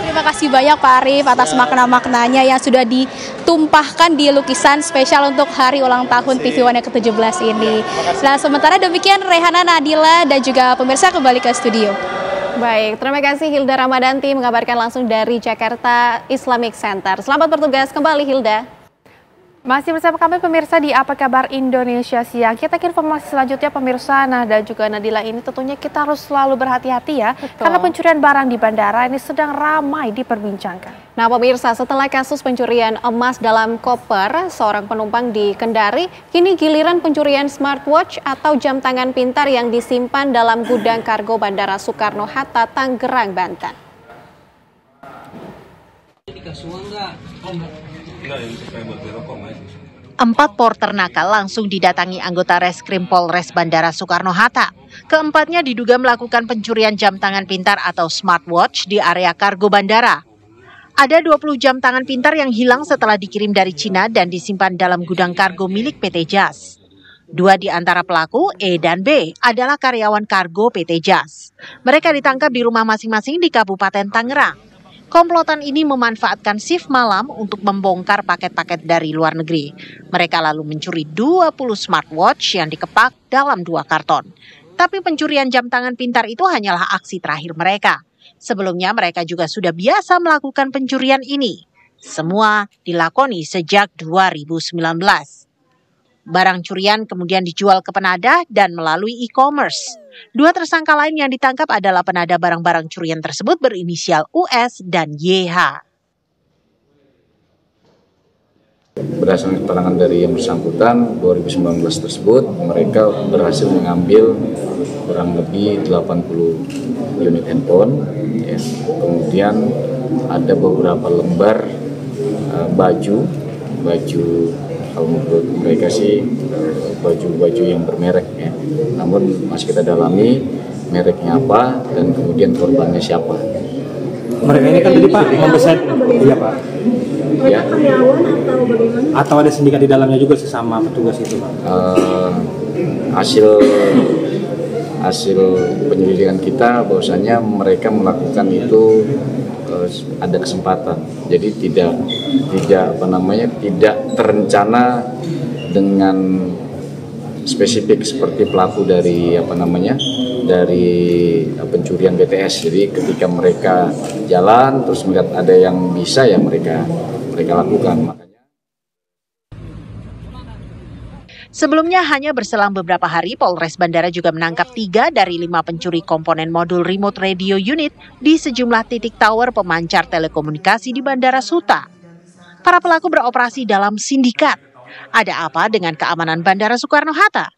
Terima kasih banyak Pak Arief atas makna-maknanya yang sudah ditumpahkan di lukisan spesial untuk hari ulang tahun TV One yang ke-17 ini. Nah, sementara demikian Rehana, Nadila, dan juga pemirsa kembali ke studio. Baik, terima kasih Hilda Ramadanti mengabarkan langsung dari Jakarta Islamic Center. Selamat bertugas kembali Hilda. Masih bersama kami pemirsa di Apa Kabar Indonesia Siang. Kita ke informasi selanjutnya pemirsa. Nah, dan juga Nadila, ini tentunya kita harus selalu berhati-hati ya. Betul. Karena pencurian barang di bandara ini sedang ramai diperbincangkan. Nah pemirsa, setelah kasus pencurian emas dalam koper seorang penumpang di Kendari, kini giliran pencurian smartwatch atau jam tangan pintar yang disimpan dalam gudang kargo Bandara Soekarno-Hatta, Tangerang, Banten. Empat porter nakal langsung didatangi anggota Reskrim Polres Bandara Soekarno-Hatta. Keempatnya diduga melakukan pencurian jam tangan pintar atau smartwatch di area kargo bandara. Ada 20 jam tangan pintar yang hilang setelah dikirim dari Cina dan disimpan dalam gudang kargo milik PT JAS. Dua di antara pelaku, E dan B, adalah karyawan kargo PT JAS. Mereka ditangkap di rumah masing-masing di Kabupaten Tangerang. Komplotan ini memanfaatkan shift malam untuk membongkar paket-paket dari luar negeri. Mereka lalu mencuri 20 smartwatch yang dikepak dalam 2 karton. Tapi pencurian jam tangan pintar itu hanyalah aksi terakhir mereka. Sebelumnya mereka juga sudah biasa melakukan pencurian ini. Semua dilakoni sejak 2019. Barang curian kemudian dijual ke penadah dan melalui e-commerce. 2 tersangka lain yang ditangkap adalah penadah barang-barang curian tersebut berinisial US dan YH. Berdasarkan keterangan dari yang bersangkutan, 2019 tersebut mereka berhasil mengambil kurang lebih 80 unit handphone. Ya. Kemudian ada beberapa lembar baju kalau menurut mereka sih baju-baju yang bermerek ya. Namun masih kita dalami mereknya apa dan kemudian korbannya siapa. Mereka ini kan tadi Pak memesan, iya Pak. Ya. Atau ada sindikat di dalamnya juga sesama petugas itu Pak. Hasil penyelidikan kita bahwasanya mereka melakukan itu ada kesempatan, jadi tidak terencana dengan spesifik seperti pelaku dari pencurian BTS. Jadi ketika mereka jalan terus melihat ada yang bisa ya mereka lakukan. Sebelumnya hanya berselang beberapa hari, Polres Bandara juga menangkap 3 dari 5 pencuri komponen modul remote radio unit di sejumlah titik tower pemancar telekomunikasi di Bandara Suta. Para pelaku beroperasi dalam sindikat. Ada apa dengan keamanan Bandara Soekarno-Hatta?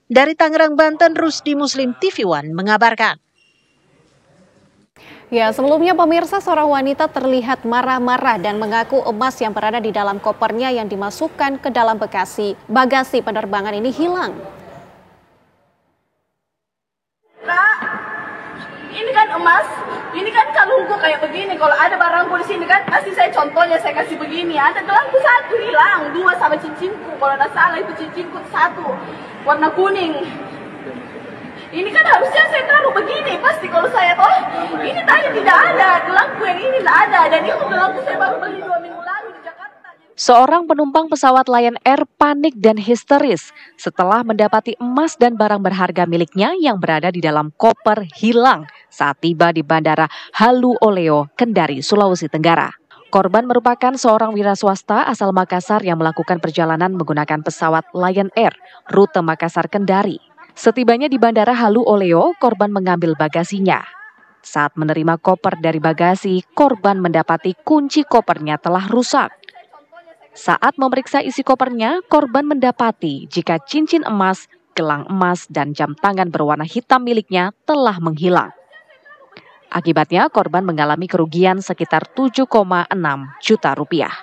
Dari Tangerang, Banten, Rusdi Muslim TV One mengabarkan. Ya, sebelumnya pemirsa, seorang wanita terlihat marah-marah dan mengaku emas yang berada di dalam kopernya yang dimasukkan ke dalam bagasi penerbangan ini hilang. Kak, ini kan emas, ini kan kalungku kayak begini. Kalau ada barangku di sini kan, pasti saya contohnya saya kasih begini. Ada gelangku 1 hilang, 2 sama cincinku. Kalau tidak salah itu cincinku 1 warna kuning. Ini kan harusnya saya taruh begini, pasti kalau saya ini tadi tidak ada, gelangku yang ini tidak ada, dan itu gelangku saya baru beli 2 minggu lalu di Jakarta. Seorang penumpang pesawat Lion Air panik dan histeris setelah mendapati emas dan barang berharga miliknya yang berada di dalam koper hilang saat tiba di Bandara Halu Oleo, Kendari, Sulawesi Tenggara. Korban merupakan seorang wira swasta asal Makassar yang melakukan perjalanan menggunakan pesawat Lion Air rute Makassar-Kendari. Setibanya di Bandara Halu Oleo, korban mengambil bagasinya. Saat menerima koper dari bagasi, korban mendapati kunci kopernya telah rusak. Saat memeriksa isi kopernya, korban mendapati jika cincin emas, gelang emas, dan jam tangan berwarna hitam miliknya telah menghilang. Akibatnya, korban mengalami kerugian sekitar 7,6 juta rupiah.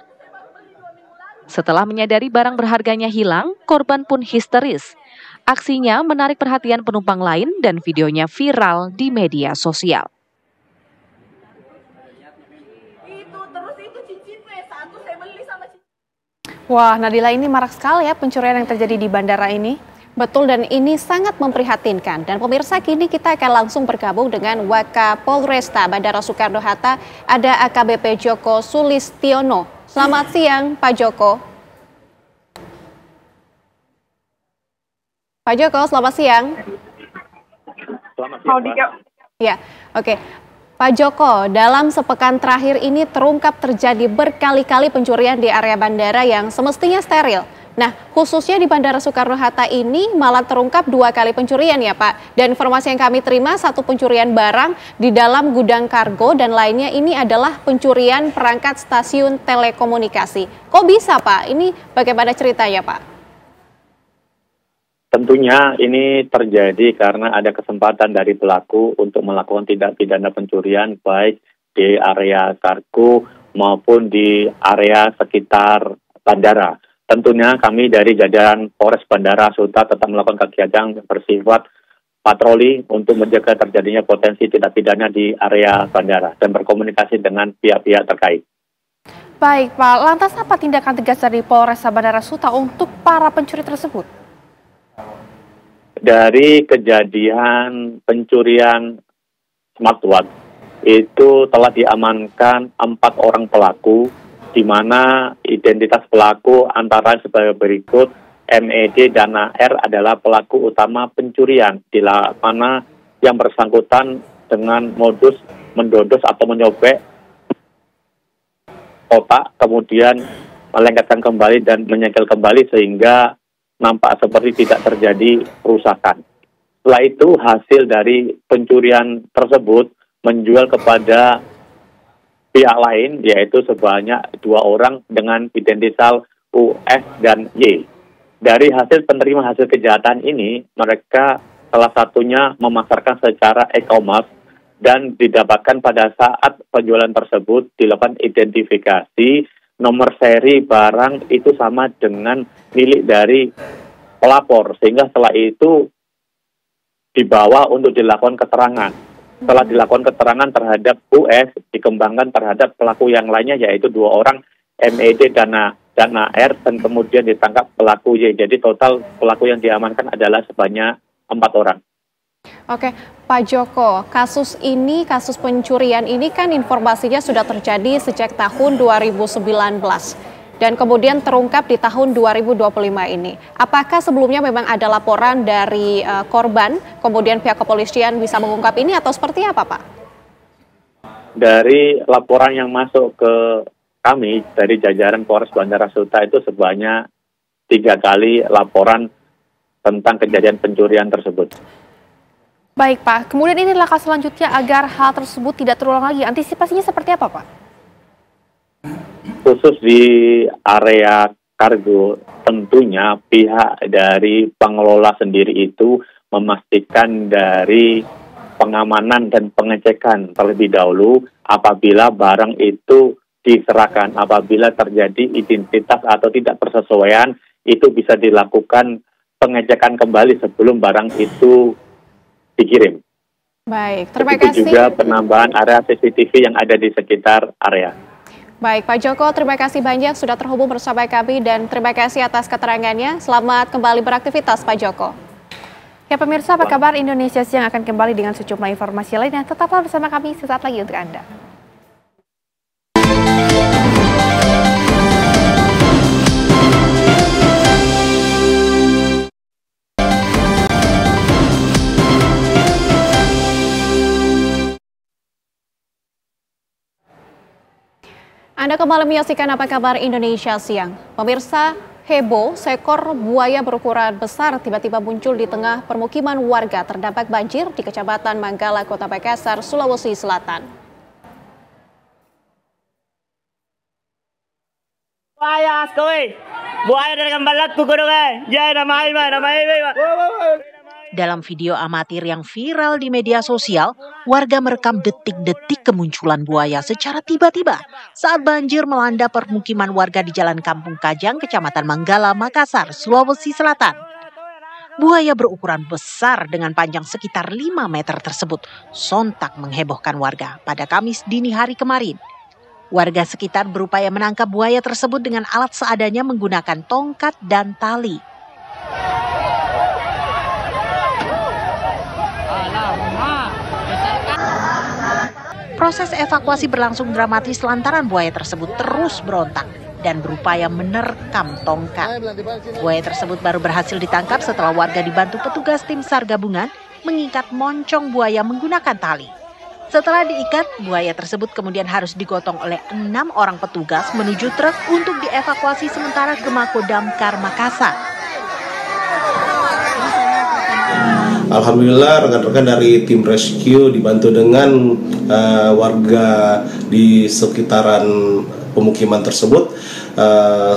Setelah menyadari barang berharganya hilang, korban pun histeris. Aksinya menarik perhatian penumpang lain dan videonya viral di media sosial. Itu terus itu cincin satu saya beli sama cincin. Wah, Nadila, ini marak sekali ya pencurian yang terjadi di bandara ini. Betul, dan ini sangat memprihatinkan. Dan pemirsa, kini kita akan langsung bergabung dengan Wakapolresta Bandara Soekarno-Hatta, ada AKBP Joko Sulistiono. Selamat siang, Pak Joko. Pak Joko, selamat siang. Selamat siang, Pak. Ya, oke. Pak Joko, dalam sepekan terakhir ini terungkap terjadi berkali-kali pencurian di area bandara yang semestinya steril. Nah, khususnya di Bandara Soekarno-Hatta ini malah terungkap 2 kali pencurian ya Pak. Dan informasi yang kami terima, 1 pencurian barang di dalam gudang kargo dan lainnya ini adalah pencurian perangkat stasiun telekomunikasi. Kok bisa Pak? Ini bagaimana ceritanya Pak? Tentunya ini terjadi karena ada kesempatan dari pelaku untuk melakukan tindak pidana pencurian baik di area kargo maupun di area sekitar bandara. Tentunya kami dari jajaran Polres Bandara Suta tetap melakukan kegiatan bersifat patroli untuk menjaga terjadinya potensi tindak pidana di area bandara dan berkomunikasi dengan pihak-pihak terkait. Baik Pak, lantas apa tindakan tegas dari Polres Bandara Suta untuk para pencuri tersebut? Dari kejadian pencurian smartwatch itu telah diamankan 4 orang pelaku, di mana identitas pelaku antara sebagai berikut. MED dan AR adalah pelaku utama pencurian, di mana yang bersangkutan dengan modus mendodos atau menyobek kotak, kemudian melengketkan kembali dan menyegel kembali sehingga nampak seperti tidak terjadi perusakan. Setelah itu hasil dari pencurian tersebut menjual kepada pihak lain, yaitu sebanyak 2 orang dengan identitas US dan Y. Dari hasil penerima hasil kejahatan ini, mereka salah satunya memasarkan secara e-commerce dan didapatkan pada saat penjualan tersebut dilakukan identifikasi nomor seri barang itu sama dengan milik dari pelapor, sehingga setelah itu dibawa untuk dilakukan keterangan. Setelah dilakukan keterangan terhadap US, dikembangkan terhadap pelaku yang lainnya, yaitu 2 orang MED dan AR, dan kemudian ditangkap pelaku Y. Jadi total pelaku yang diamankan adalah sebanyak 4 orang. Oke, Pak Joko, kasus pencurian ini kan informasinya sudah terjadi sejak tahun 2019 dan kemudian terungkap di tahun 2025 ini. Apakah sebelumnya memang ada laporan dari korban, kemudian pihak kepolisian bisa mengungkap ini atau seperti apa, Pak? Dari laporan yang masuk ke kami dari jajaran Polres Bandara Suta itu sebanyak 3 kali laporan tentang kejadian pencurian tersebut. Baik Pak, kemudian ini langkah selanjutnya agar hal tersebut tidak terulang lagi. Antisipasinya seperti apa Pak? Khusus di area kargo, tentunya pihak dari pengelola sendiri itu memastikan dari pengamanan dan pengecekan terlebih dahulu apabila barang itu diserahkan. Apabila terjadi identitas atau tidak persesuaian, itu bisa dilakukan pengecekan kembali sebelum barang itu dikirim. Baik, terima kasih. Juga penambahan area CCTV yang ada di sekitar area. Baik, Pak Joko, terima kasih banyak sudah terhubung bersama kami dan terima kasih atas keterangannya. Selamat kembali beraktivitas, Pak Joko. Ya pemirsa, apa kabar? Indonesia Siang akan kembali dengan sejumlah informasi lainnya. Tetaplah bersama kami sesaat lagi untuk Anda. Anda kembali menyaksikan Apa Kabar Indonesia Siang. Pemirsa, heboh seekor buaya berukuran besar tiba-tiba muncul di tengah permukiman warga terdampak banjir di Kecamatan Manggala, Kota Makassar, Sulawesi Selatan. Buaya, skoy. Buaya dari Kambalat pukul ya namai. Dalam video amatir yang viral di media sosial, warga merekam detik-detik kemunculan buaya secara tiba-tiba saat banjir melanda permukiman warga di Jalan Kampung Kajang, Kecamatan Manggala, Makassar, Sulawesi Selatan. Buaya berukuran besar dengan panjang sekitar 5 meter tersebut sontak menghebohkan warga pada Kamis dini hari kemarin. Warga sekitar berupaya menangkap buaya tersebut dengan alat seadanya menggunakan tongkat dan tali. Proses evakuasi berlangsung dramatis lantaran buaya tersebut terus berontak dan berupaya menerkam tongkat. Buaya tersebut baru berhasil ditangkap setelah warga dibantu petugas tim SAR gabungan mengikat moncong buaya menggunakan tali. Setelah diikat, buaya tersebut kemudian harus digotong oleh 6 orang petugas menuju truk untuk dievakuasi sementara ke Mako Damkar Makassar. Alhamdulillah rekan-rekan dari tim rescue dibantu dengan warga di sekitaran pemukiman tersebut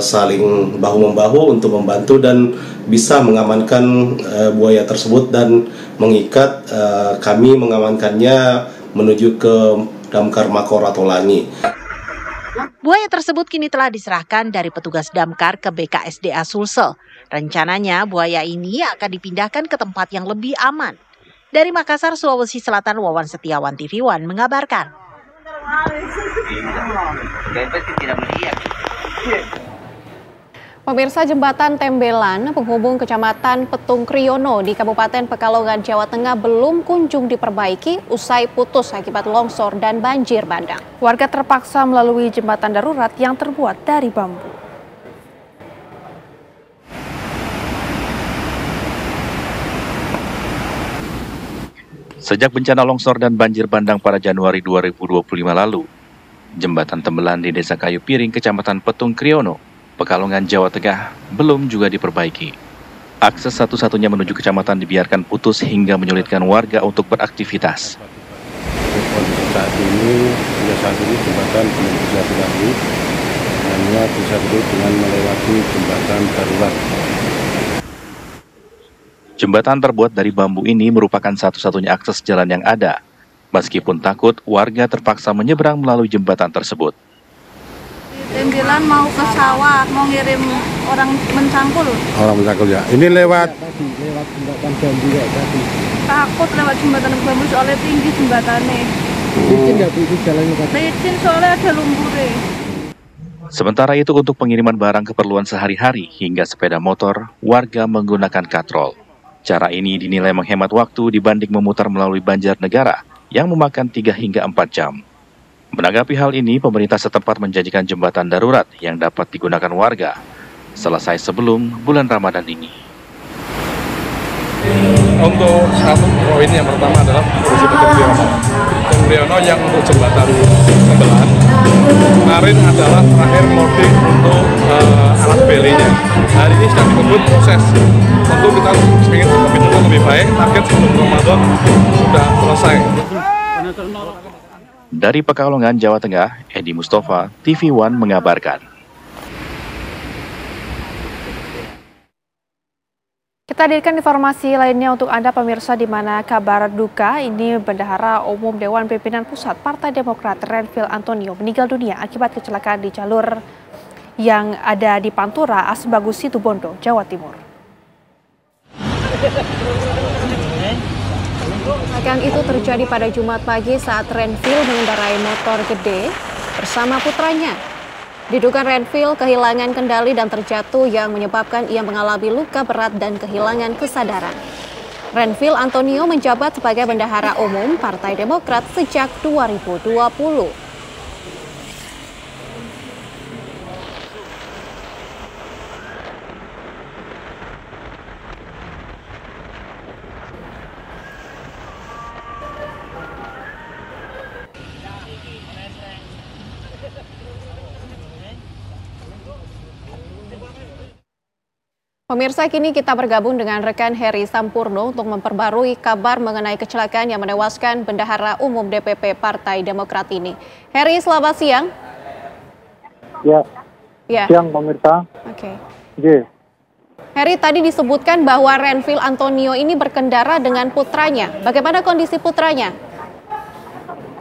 saling bahu-membahu untuk membantu dan bisa mengamankan buaya tersebut dan mengikat. Kami mengamankannya menuju ke Damkar Mako Ratolangi. Buaya tersebut kini telah diserahkan dari petugas Damkar ke BKSDA Sulsel. Rencananya buaya ini akan dipindahkan ke tempat yang lebih aman. Dari Makassar, Sulawesi Selatan, Wawan Setiawan, TV One mengabarkan. Pemirsa, jembatan Tembelan penghubung Kecamatan Petung Kriono di Kabupaten Pekalongan, Jawa Tengah belum kunjung diperbaiki usai putus akibat longsor dan banjir bandang. Warga terpaksa melalui jembatan darurat yang terbuat dari bambu. Sejak bencana longsor dan banjir bandang pada Januari 2025 lalu, jembatan Tembelan di Desa Kayu Piring, Kecamatan Petung Kriono, Pekalongan, Jawa Tengah, belum juga diperbaiki. Akses satu-satunya menuju kecamatan dibiarkan putus hingga menyulitkan warga untuk beraktivitas. Saat ini jembatan belum bisa dilalui, hanya bisa dengan melewati jembatan darurat. Jembatan terbuat dari bambu ini merupakan satu-satunya akses jalan yang ada. Meskipun takut, warga terpaksa menyeberang melalui jembatan tersebut. Tembelan mau ke sawah, mau ngirim orang mencangkul. Orang mencangkul ya. Ini lewat jembatan bambu ya tadi. Takut lewat jembatan bambu soalnya tinggi jembatannya. Licin nggak Bu itu jalannya tadi? Licin soalnya ada lumpurnya. Sementara itu untuk pengiriman barang keperluan sehari-hari hingga sepeda motor, warga menggunakan katrol. Cara ini dinilai menghemat waktu dibanding memutar melalui Banjarnegara yang memakan 3 hingga 4 jam. Menanggapi hal ini, pemerintah setempat menjanjikan jembatan darurat yang dapat digunakan warga selesai sebelum bulan Ramadan ini. Untuk satu poin yang pertama adalah urusan Petung Kriono yang untuk jembatan Tembelan. Kemarin adalah terakhir loading untuk alat belinya. Hari ini sedang dikebut proses. Tentu kita ingin komitmen lebih baik, target sebelum Ramadan sudah selesai. Dari Pekalongan, Jawa Tengah, Edi Mustafa, TV One mengabarkan. Kita hadirkan informasi lainnya untuk Anda pemirsa, di mana kabar duka ini Bendahara Umum Dewan Pimpinan Pusat Partai Demokrat Renvil Antonio meninggal dunia akibat kecelakaan di jalur yang ada di Pantura, Asbagus, Situbondo, Jawa Timur. Kecelakaan itu terjadi pada Jumat pagi saat Renvil mengendarai motor gede bersama putranya. Diduga Renvil kehilangan kendali dan terjatuh yang menyebabkan ia mengalami luka berat dan kehilangan kesadaran. Renvil Antonio menjabat sebagai Bendahara Umum Partai Demokrat sejak 2020. Pemirsa, kini kita bergabung dengan rekan Heri Sampurno untuk memperbarui kabar mengenai kecelakaan yang menewaskan Bendahara Umum DPP Partai Demokrat ini. Heri, selamat siang. Ya. Siang pemirsa. Oke. Oke. Heri, tadi disebutkan bahwa Renvil Antonio ini berkendara dengan putranya. Bagaimana kondisi putranya?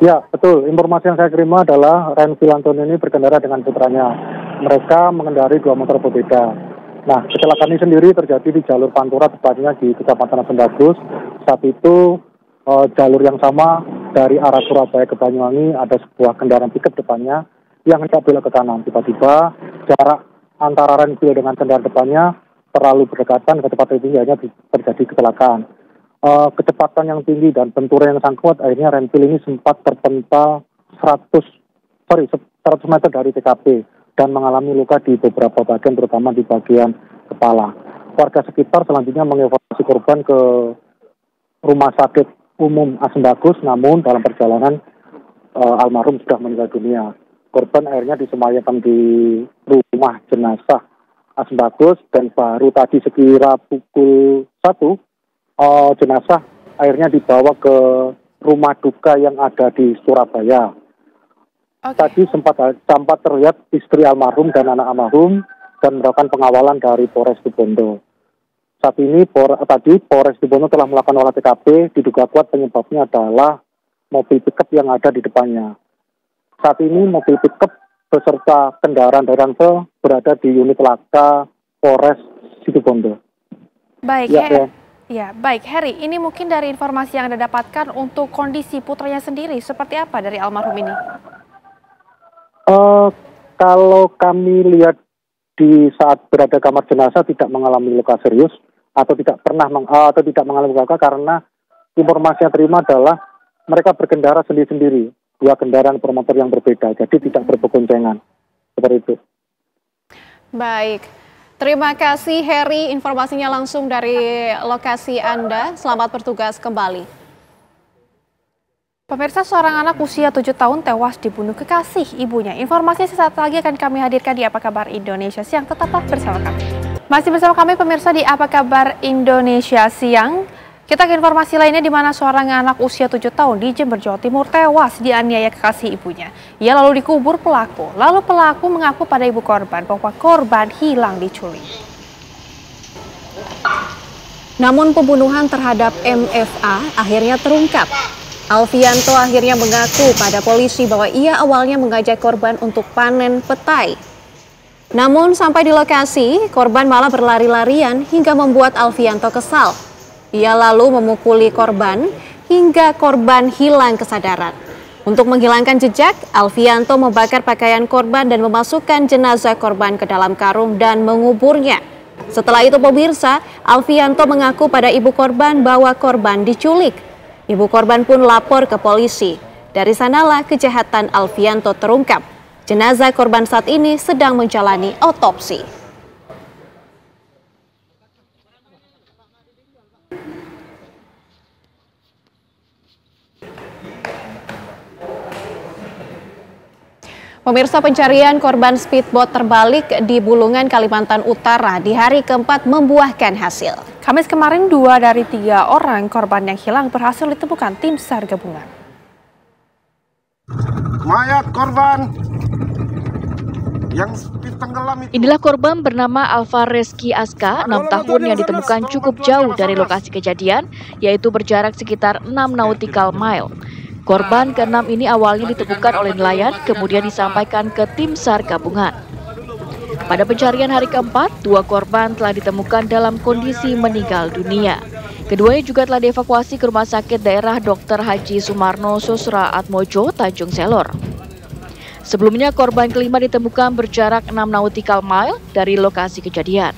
Ya, betul. Informasi yang saya terima adalah Renvil Antonio ini berkendara dengan putranya. Mereka mengendari 2 motor berbeda. Nah, kecelakaan ini sendiri terjadi di jalur Pantura, tepatnya di Kecamatan Asendagus. Saat itu jalur yang sama dari arah Surabaya ke Banyuwangi, ada sebuah kendaraan pickup depannya yang hendak belok ke kanan. Tiba-tiba jarak antara renvil dengan kendaraan depannya terlalu berdekatan, kecepatan tinggi, akhirnya terjadi kecelakaan. Kecepatan yang tinggi dan benturan yang sangat kuat, akhirnya renvil ini sempat terpental 100 meter dari TKP dan mengalami luka di beberapa bagian, terutama di bagian kepala. Warga sekitar selanjutnya mengevakuasi korban ke Rumah Sakit Umum Asendagus, namun dalam perjalanan almarhum sudah meninggal dunia. Korban akhirnya disemayamkan di rumah jenazah Asendagus, dan baru tadi sekira pukul 1 jenazah akhirnya dibawa ke rumah duka yang ada di Surabaya. Tadi sempat terlihat istri almarhum dan anak almarhum dan melakukan pengawalan dari Polres Situbondo. Saat ini Polres Situbondo telah melakukan olah TKP, diduga kuat penyebabnya adalah mobil pickup yang ada di depannya. Saat ini mobil pickup beserta kendaraan dari ransel berada di unit laka Polres Situbondo. Baik, baik Heri, ini mungkin dari informasi yang Anda dapatkan untuk kondisi putranya sendiri seperti apa dari almarhum ini? Kalau kami lihat di saat berada kamar jenazah tidak mengalami luka serius atau tidak mengalami luka, karena informasi yang terima adalah mereka berkendara sendiri-sendiri, dua kendaraan bermotor yang berbeda, jadi tidak berboncengan seperti itu. Baik, terima kasih Heri, informasinya langsung dari lokasi Anda. Selamat bertugas kembali. Pemirsa, seorang anak usia 7 tahun tewas dibunuh kekasih ibunya. Informasi sesaat lagi akan kami hadirkan di Apa Kabar Indonesia Siang. Tetaplah bersama kami. Masih bersama kami pemirsa di Apa Kabar Indonesia Siang. Kita ke informasi lainnya, di mana seorang anak usia 7 tahun di Jember, Jawa Timur tewas dianiaya kekasih ibunya. Ia lalu dikubur pelaku. Lalu pelaku mengaku pada ibu korban bahwa korban hilang diculik. Namun pembunuhan terhadap MFA akhirnya terungkap. Alfianto akhirnya mengaku pada polisi bahwa ia awalnya mengajak korban untuk panen petai. Namun sampai di lokasi, korban malah berlari-larian hingga membuat Alfianto kesal. Ia lalu memukuli korban hingga korban hilang kesadaran. Untuk menghilangkan jejak, Alfianto membakar pakaian korban dan memasukkan jenazah korban ke dalam karung dan menguburnya. Setelah itu pemirsa, Alfianto mengaku pada ibu korban bahwa korban diculik. Ibu korban pun lapor ke polisi. Dari sanalah kejahatan Alfianto terungkap. Jenazah korban saat ini sedang menjalani otopsi. Pemirsa, pencarian korban speedboat terbalik di Bulungan, Kalimantan Utara di hari keempat membuahkan hasil. Kamis kemarin 2 dari 3 orang korban yang hilang berhasil ditemukan tim SAR gabungan. Mayat korban yang tenggelam itu. Inilah korban bernama Alfa Reski Aska, 6 tahun, yang ditemukan cukup jauh dari lokasi kejadian, yaitu berjarak sekitar 6 nautical mile. Korban ke-6 ini awalnya ditemukan oleh nelayan, kemudian disampaikan ke tim SAR gabungan. Pada pencarian hari keempat, 2 korban telah ditemukan dalam kondisi meninggal dunia. Keduanya juga telah dievakuasi ke Rumah Sakit Daerah Dr. Haji Sumarno Susra Atmojo, Tanjung Selor. Sebelumnya, korban kelima ditemukan berjarak 6 nautical mile dari lokasi kejadian.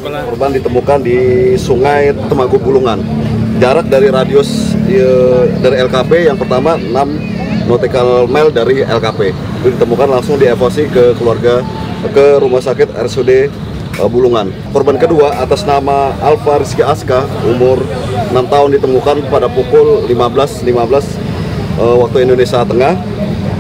Korban ditemukan di Sungai Temagu Bulungan. Jarak dari radius dari LKP yang pertama 6 nautical mile dari LKP. Itu ditemukan langsung dievakuasi ke keluarga ke Rumah Sakit RSUD Bulungan. Korban kedua atas nama Alfa Rizky Aska, umur 6 tahun, ditemukan pada pukul 15.15 waktu Indonesia Tengah,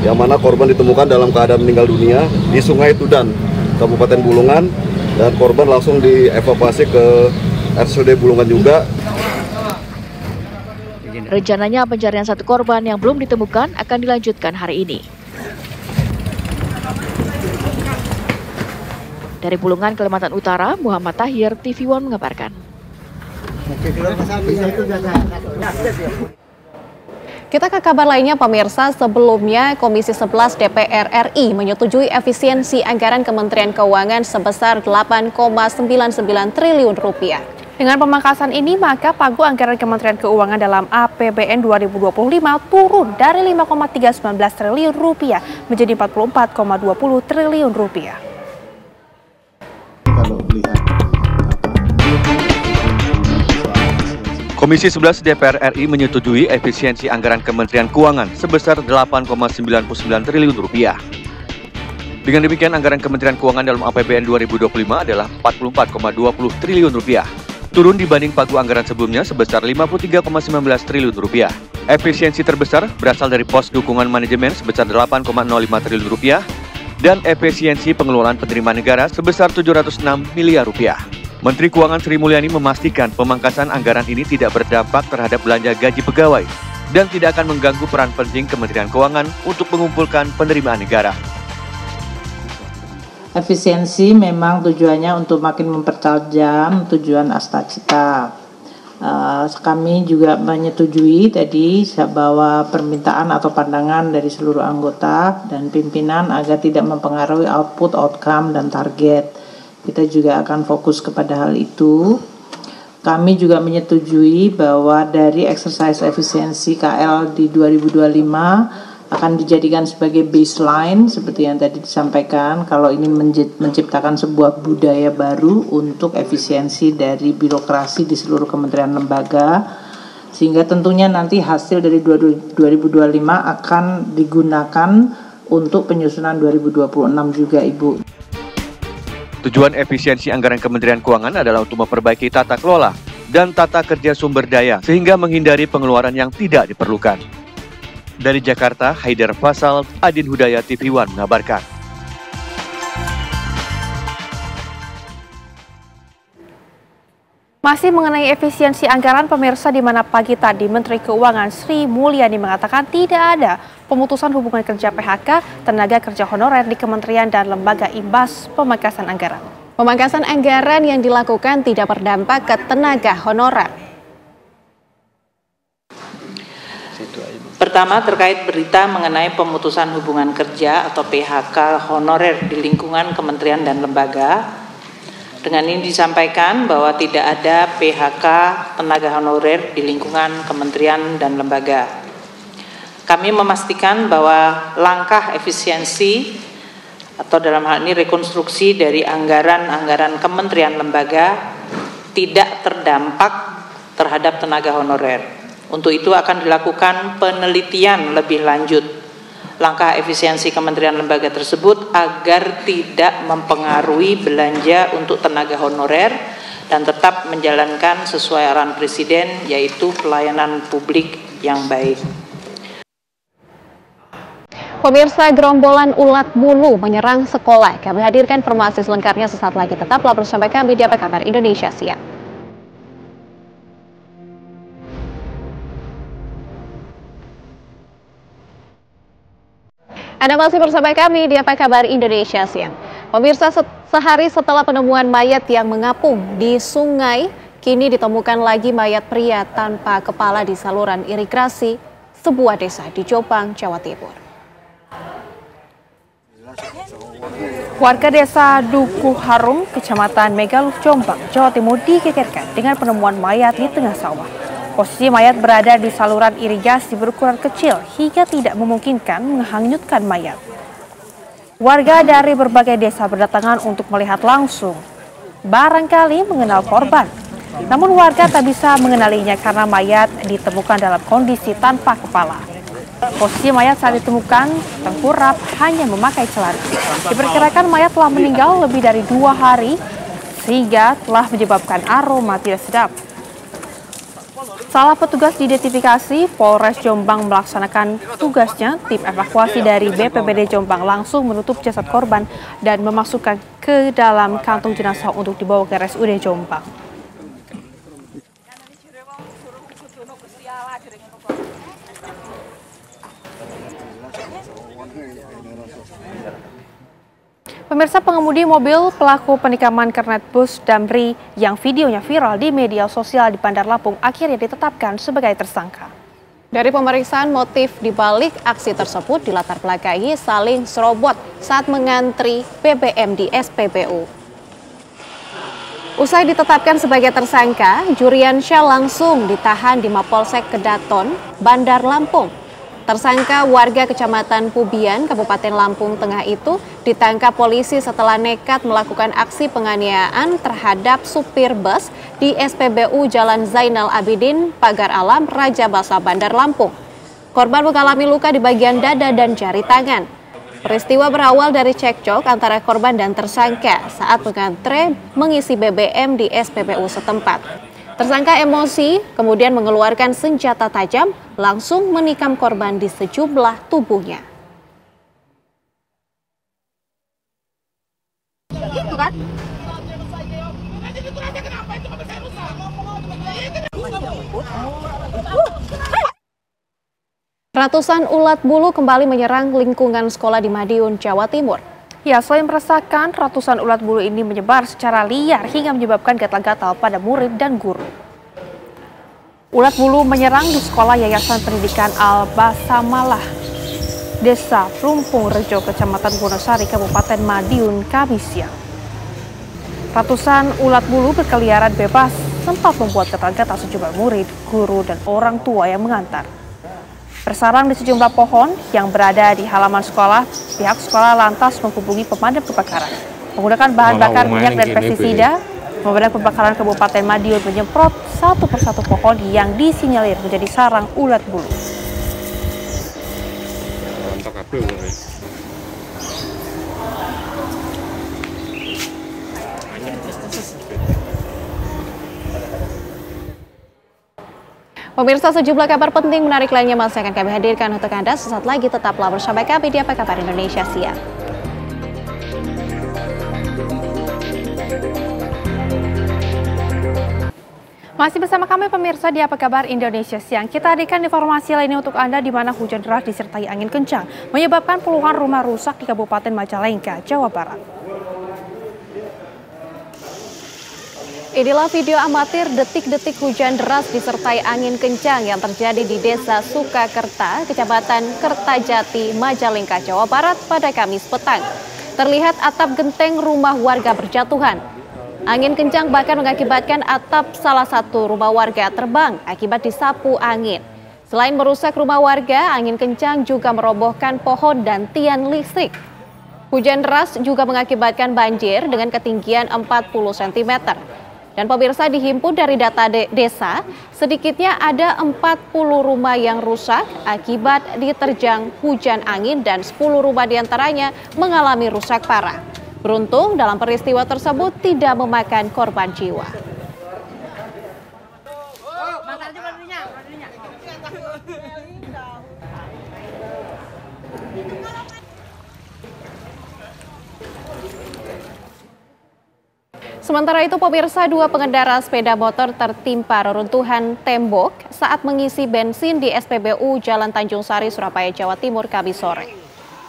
yang mana korban ditemukan dalam keadaan meninggal dunia di Sungai Tudan, Kabupaten Bulungan, dan korban langsung dievakuasi ke RSUD Bulungan juga. Rencananya pencarian 1 korban yang belum ditemukan akan dilanjutkan hari ini. Dari Bulungan, Kalimantan Utara, Muhammad Tahir, TV One mengabarkan. Kita ke kabar lainnya pemirsa, sebelumnya Komisi 11 DPR RI menyetujui efisiensi anggaran Kementerian Keuangan sebesar 8,99 triliun rupiah. Dengan pemangkasan ini, maka pagu anggaran Kementerian Keuangan dalam APBN 2025 turun dari 5,319 triliun rupiah menjadi 44,20 triliun rupiah. Komisi 11 DPR RI menyetujui efisiensi anggaran Kementerian Keuangan sebesar 8,99 triliun rupiah. Dengan demikian, anggaran Kementerian Keuangan dalam APBN 2025 adalah 44,20 triliun rupiah, turun dibanding pagu anggaran sebelumnya sebesar 53,19 triliun rupiah. Efisiensi terbesar berasal dari pos dukungan manajemen sebesar 8,05 triliun rupiah dan efisiensi pengelolaan penerimaan negara sebesar 706 miliar rupiah. Menteri Keuangan Sri Mulyani memastikan pemangkasan anggaran ini tidak berdampak terhadap belanja gaji pegawai dan tidak akan mengganggu peran penting Kementerian Keuangan untuk mengumpulkan penerimaan negara. Efisiensi memang tujuannya untuk makin mempertajam tujuan Astacita. Kami juga menyetujui tadi bahwa permintaan atau pandangan dari seluruh anggota dan pimpinan agar tidak mempengaruhi output, outcome, dan target. Kita juga akan fokus kepada hal itu. Kami juga menyetujui bahwa dari exercise efisiensi KL di 2025 akan dijadikan sebagai baseline seperti yang tadi disampaikan, kalau ini menciptakan sebuah budaya baru untuk efisiensi dari birokrasi di seluruh kementerian lembaga, sehingga tentunya nanti hasil dari 2025 akan digunakan untuk penyusunan 2026 juga, Ibu. Tujuan efisiensi anggaran Kementerian Keuangan adalah untuk memperbaiki tata kelola dan tata kerja sumber daya sehingga menghindari pengeluaran yang tidak diperlukan. Dari Jakarta, Haidar Faisal, Adin Hudayat, TV One mengabarkan. Masih mengenai efisiensi anggaran pemirsa, di mana pagi tadi Menteri Keuangan Sri Mulyani mengatakan tidak ada pemutusan hubungan kerja PHK tenaga kerja honorer di kementerian dan lembaga imbas pemangkasan anggaran. Pemangkasan anggaran yang dilakukan tidak berdampak ke tenaga honorer. Pertama, terkait berita mengenai pemutusan hubungan kerja atau PHK honorer di lingkungan kementerian dan lembaga. Dengan ini disampaikan bahwa tidak ada PHK tenaga honorer di lingkungan kementerian dan lembaga. Kami memastikan bahwa langkah efisiensi atau dalam hal ini rekonstruksi dari anggaran-anggaran kementerian lembaga tidak terdampak terhadap tenaga honorer. Untuk itu akan dilakukan penelitian lebih lanjut langkah efisiensi kementerian lembaga tersebut agar tidak mempengaruhi belanja untuk tenaga honorer dan tetap menjalankan sesuai arahan Presiden, yaitu pelayanan publik yang baik. Pemirsa, gerombolan ulat bulu menyerang sekolah. Kami hadirkan informasi selengkapnya sesaat lagi. Tetaplah bersama kami di Apa Kabar Indonesia Siang. Anda masih bersama kami di Apa Kabar Indonesia Siang. Pemirsa, sehari setelah penemuan mayat yang mengapung di sungai, kini ditemukan lagi mayat pria tanpa kepala di saluran irigasi sebuah desa di Jombang, Jawa Timur. Warga desa Duku Harum, Kecamatan Megaluh, Jombang, Jawa Timur digegerkan dengan penemuan mayat di tengah sawah. Posisi mayat berada di saluran irigasi berukuran kecil hingga tidak memungkinkan menghanyutkan mayat. Warga dari berbagai desa berdatangan untuk melihat langsung, barangkali mengenal korban. Namun warga tak bisa mengenalinya karena mayat ditemukan dalam kondisi tanpa kepala. Posisi mayat saat ditemukan tengkurap, hanya memakai celana. Diperkirakan mayat telah meninggal lebih dari 2 hari sehingga telah menyebabkan aroma tidak sedap. Salah petugas diidentifikasi, Polres Jombang melaksanakan tugasnya. Tim evakuasi dari BPBD Jombang langsung menutup jasad korban dan memasukkan ke dalam kantong jenazah untuk dibawa ke RSUD Jombang. Pemirsa, pengemudi mobil pelaku penikaman kernet bus Damri yang videonya viral di media sosial di Bandar Lampung akhirnya ditetapkan sebagai tersangka. Dari pemeriksaan motif dibalik aksi tersebut dilatar belakangi saling serobot saat mengantri BBM di SPBU. Usai ditetapkan sebagai tersangka, Juriansyah langsung ditahan di Mapolsek Kedaton, Bandar Lampung. Tersangka warga Kecamatan Pubian, Kabupaten Lampung Tengah itu ditangkap polisi setelah nekat melakukan aksi penganiayaan terhadap supir bus di SPBU Jalan Zainal Abidin, Pagar Alam, Raja Basa, Bandar Lampung. Korban mengalami luka di bagian dada dan jari tangan. Peristiwa berawal dari cekcok antara korban dan tersangka saat mengantre mengisi BBM di SPBU setempat. Tersangka emosi, kemudian mengeluarkan senjata tajam, langsung menikam korban di sejumlah tubuhnya. Itu kan? Ratusan ulat bulu kembali menyerang lingkungan sekolah di Madiun, Jawa Timur. Ya, selain meresahkan, ratusan ulat bulu ini menyebar secara liar hingga menyebabkan gatal-gatal pada murid dan guru. Ulat bulu menyerang di sekolah Yayasan Pendidikan Al-Basamalah, Desa Plumpung Rejo, Kecamatan Wonosari, Kabupaten Madiun, Kamis siang. Ratusan ulat bulu berkeliaran bebas sempat membuat gatal-gatal sejumlah murid, guru, dan orang tua yang mengantar. Bersarang di sejumlah pohon yang berada di halaman sekolah, pihak sekolah lantas menghubungi pemadam kebakaran. Menggunakan bahan bakar minyak dan pestisida, pemadam kebakaran Kabupaten Madiun menyemprot satu persatu pohon yang disinyalir menjadi sarang ulat bulu. Pemirsa, sejumlah kabar penting menarik lainnya masih akan kami hadirkan untuk Anda. Sesaat lagi tetaplah bersama kami di Apa Kabar Indonesia Siang. Masih bersama kami pemirsa di Apa Kabar Indonesia Siang. Kita hadirkan informasi lainnya untuk Anda di mana hujan deras disertai angin kencang menyebabkan puluhan rumah rusak di Kabupaten Majalengka, Jawa Barat. Inilah video amatir detik-detik hujan deras disertai angin kencang yang terjadi di Desa Sukakerta, Kecamatan Kertajati, Majalengka, Jawa Barat pada Kamis petang. Terlihat atap genteng rumah warga berjatuhan. Angin kencang bahkan mengakibatkan atap salah satu rumah warga terbang akibat disapu angin. Selain merusak rumah warga, angin kencang juga merobohkan pohon dan tiang listrik. Hujan deras juga mengakibatkan banjir dengan ketinggian 40 cm. Dan pemirsa, dihimpun dari data desa, sedikitnya ada 40 rumah yang rusak akibat diterjang hujan angin dan 10 rumah diantaranya mengalami rusak parah. Beruntung dalam peristiwa tersebut tidak memakan korban jiwa. Sementara itu pemirsa, dua pengendara sepeda motor tertimpa reruntuhan tembok saat mengisi bensin di SPBU Jalan Tanjung Sari, Surabaya, Jawa Timur, Kamis sore.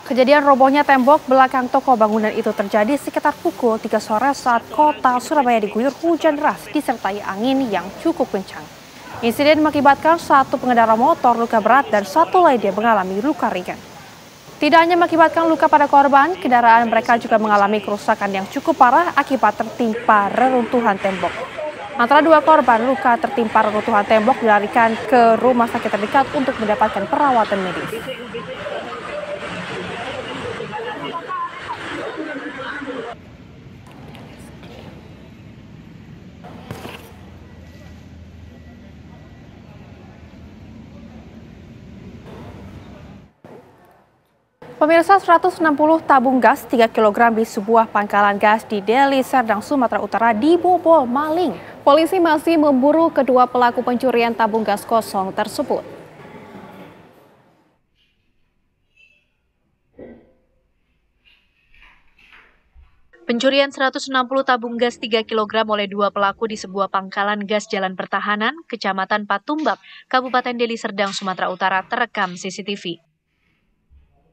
Kejadian robohnya tembok belakang toko bangunan itu terjadi sekitar pukul 3 sore saat kota Surabaya diguyur hujan deras disertai angin yang cukup kencang. Insiden mengakibatkan satu pengendara motor luka berat dan satu lainnya mengalami luka ringan. Tidak hanya mengakibatkan luka pada korban, kendaraan mereka juga mengalami kerusakan yang cukup parah akibat tertimpa reruntuhan tembok. Antara dua korban luka tertimpa reruntuhan tembok dilarikan ke rumah sakit terdekat untuk mendapatkan perawatan medis. Pemirsa, 160 tabung gas 3 kg di sebuah pangkalan gas di Deli Serdang, Sumatera Utara dibobol maling. Polisi masih memburu kedua pelaku pencurian tabung gas kosong tersebut. Pencurian 160 tabung gas 3 kg oleh dua pelaku di sebuah pangkalan gas Jalan Pertahanan, Kecamatan Patumbak, Kabupaten Deli Serdang, Sumatera Utara terekam CCTV.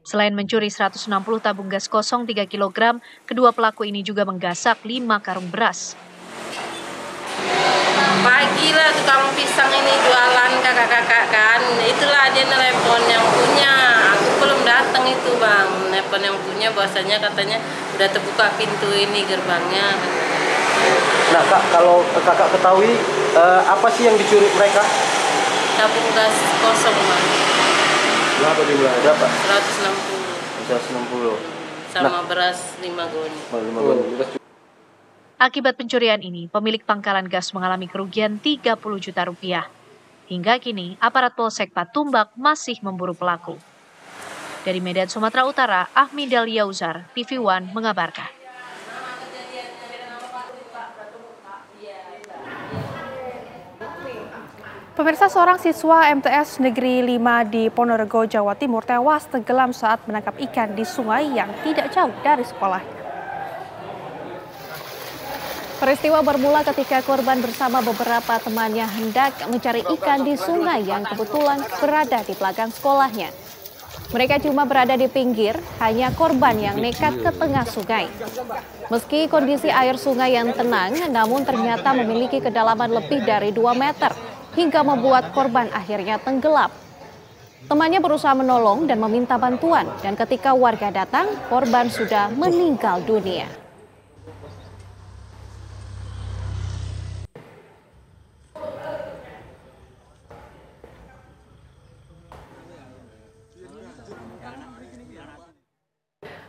Selain mencuri 160 tabung gas kosong 3 kg, kedua pelaku ini juga menggasak 5 karung beras. Pagi lah tukang pisang ini jualan kakak-kakak kan. Itulah dia telepon yang punya. Aku belum datang itu bang. Telepon yang punya bahasanya katanya udah terbuka pintu ini gerbangnya. Nah kak, kalau kakak ketahui apa sih yang dicuri mereka? Tabung gas kosong bang. Berapa jumlahnya? Berapa? 160. Sama beras 5 goni. Akibat pencurian ini, pemilik pangkalan gas mengalami kerugian 30 juta rupiah. Hingga kini, aparat Polsek Patumbak masih memburu pelaku. Dari Medan, Sumatera Utara, Ahmi Daliauzar, TV One mengabarkan. Pemirsa, seorang siswa MTS Negeri 5 di Ponorogo, Jawa Timur tewas tenggelam saat menangkap ikan di sungai yang tidak jauh dari sekolahnya. Peristiwa bermula ketika korban bersama beberapa temannya hendak mencari ikan di sungai yang kebetulan berada di belakang sekolahnya. Mereka cuma berada di pinggir, hanya korban yang nekat ke tengah sungai. Meski kondisi air sungai yang tenang, namun ternyata memiliki kedalaman lebih dari 2 meter. Hingga membuat korban akhirnya tenggelam. Temannya berusaha menolong dan meminta bantuan, dan ketika warga datang, korban sudah meninggal dunia.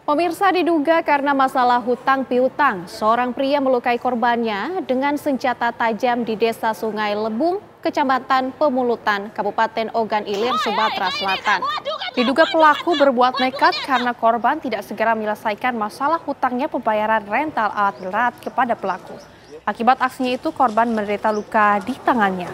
Pemirsa, diduga karena masalah hutang piutang, seorang pria melukai korbannya dengan senjata tajam di Desa Sungai Lebung, Kecamatan Pemulutan, Kabupaten Ogan Ilir, Sumatera Selatan. Diduga pelaku berbuat nekat karena korban tidak segera menyelesaikan masalah hutangnya pembayaran rental alat berat kepada pelaku. Akibat aksinya itu, korban menderita luka di tangannya.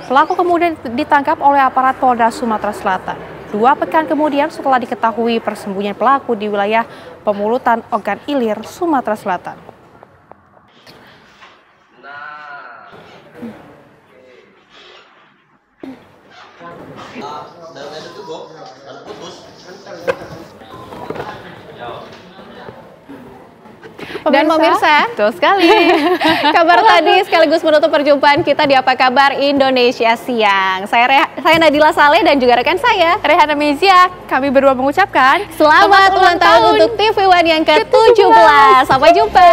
Pelaku kemudian ditangkap oleh aparat Polda Sumatera Selatan. 2 pekan kemudian setelah diketahui persembunyian pelaku di wilayah Pemulutan Ogan Ilir, Sumatera Selatan. Dan pemirsa, betul sekali. Kabar tadi sekaligus menutup perjumpaan kita di Apa Kabar Indonesia Siang. Saya Nadila Saleh dan juga rekan saya Rehana Mezia. Kami berdua mengucapkan selamat ulang tahun untuk TV One yang ke-17. Sampai jumpa.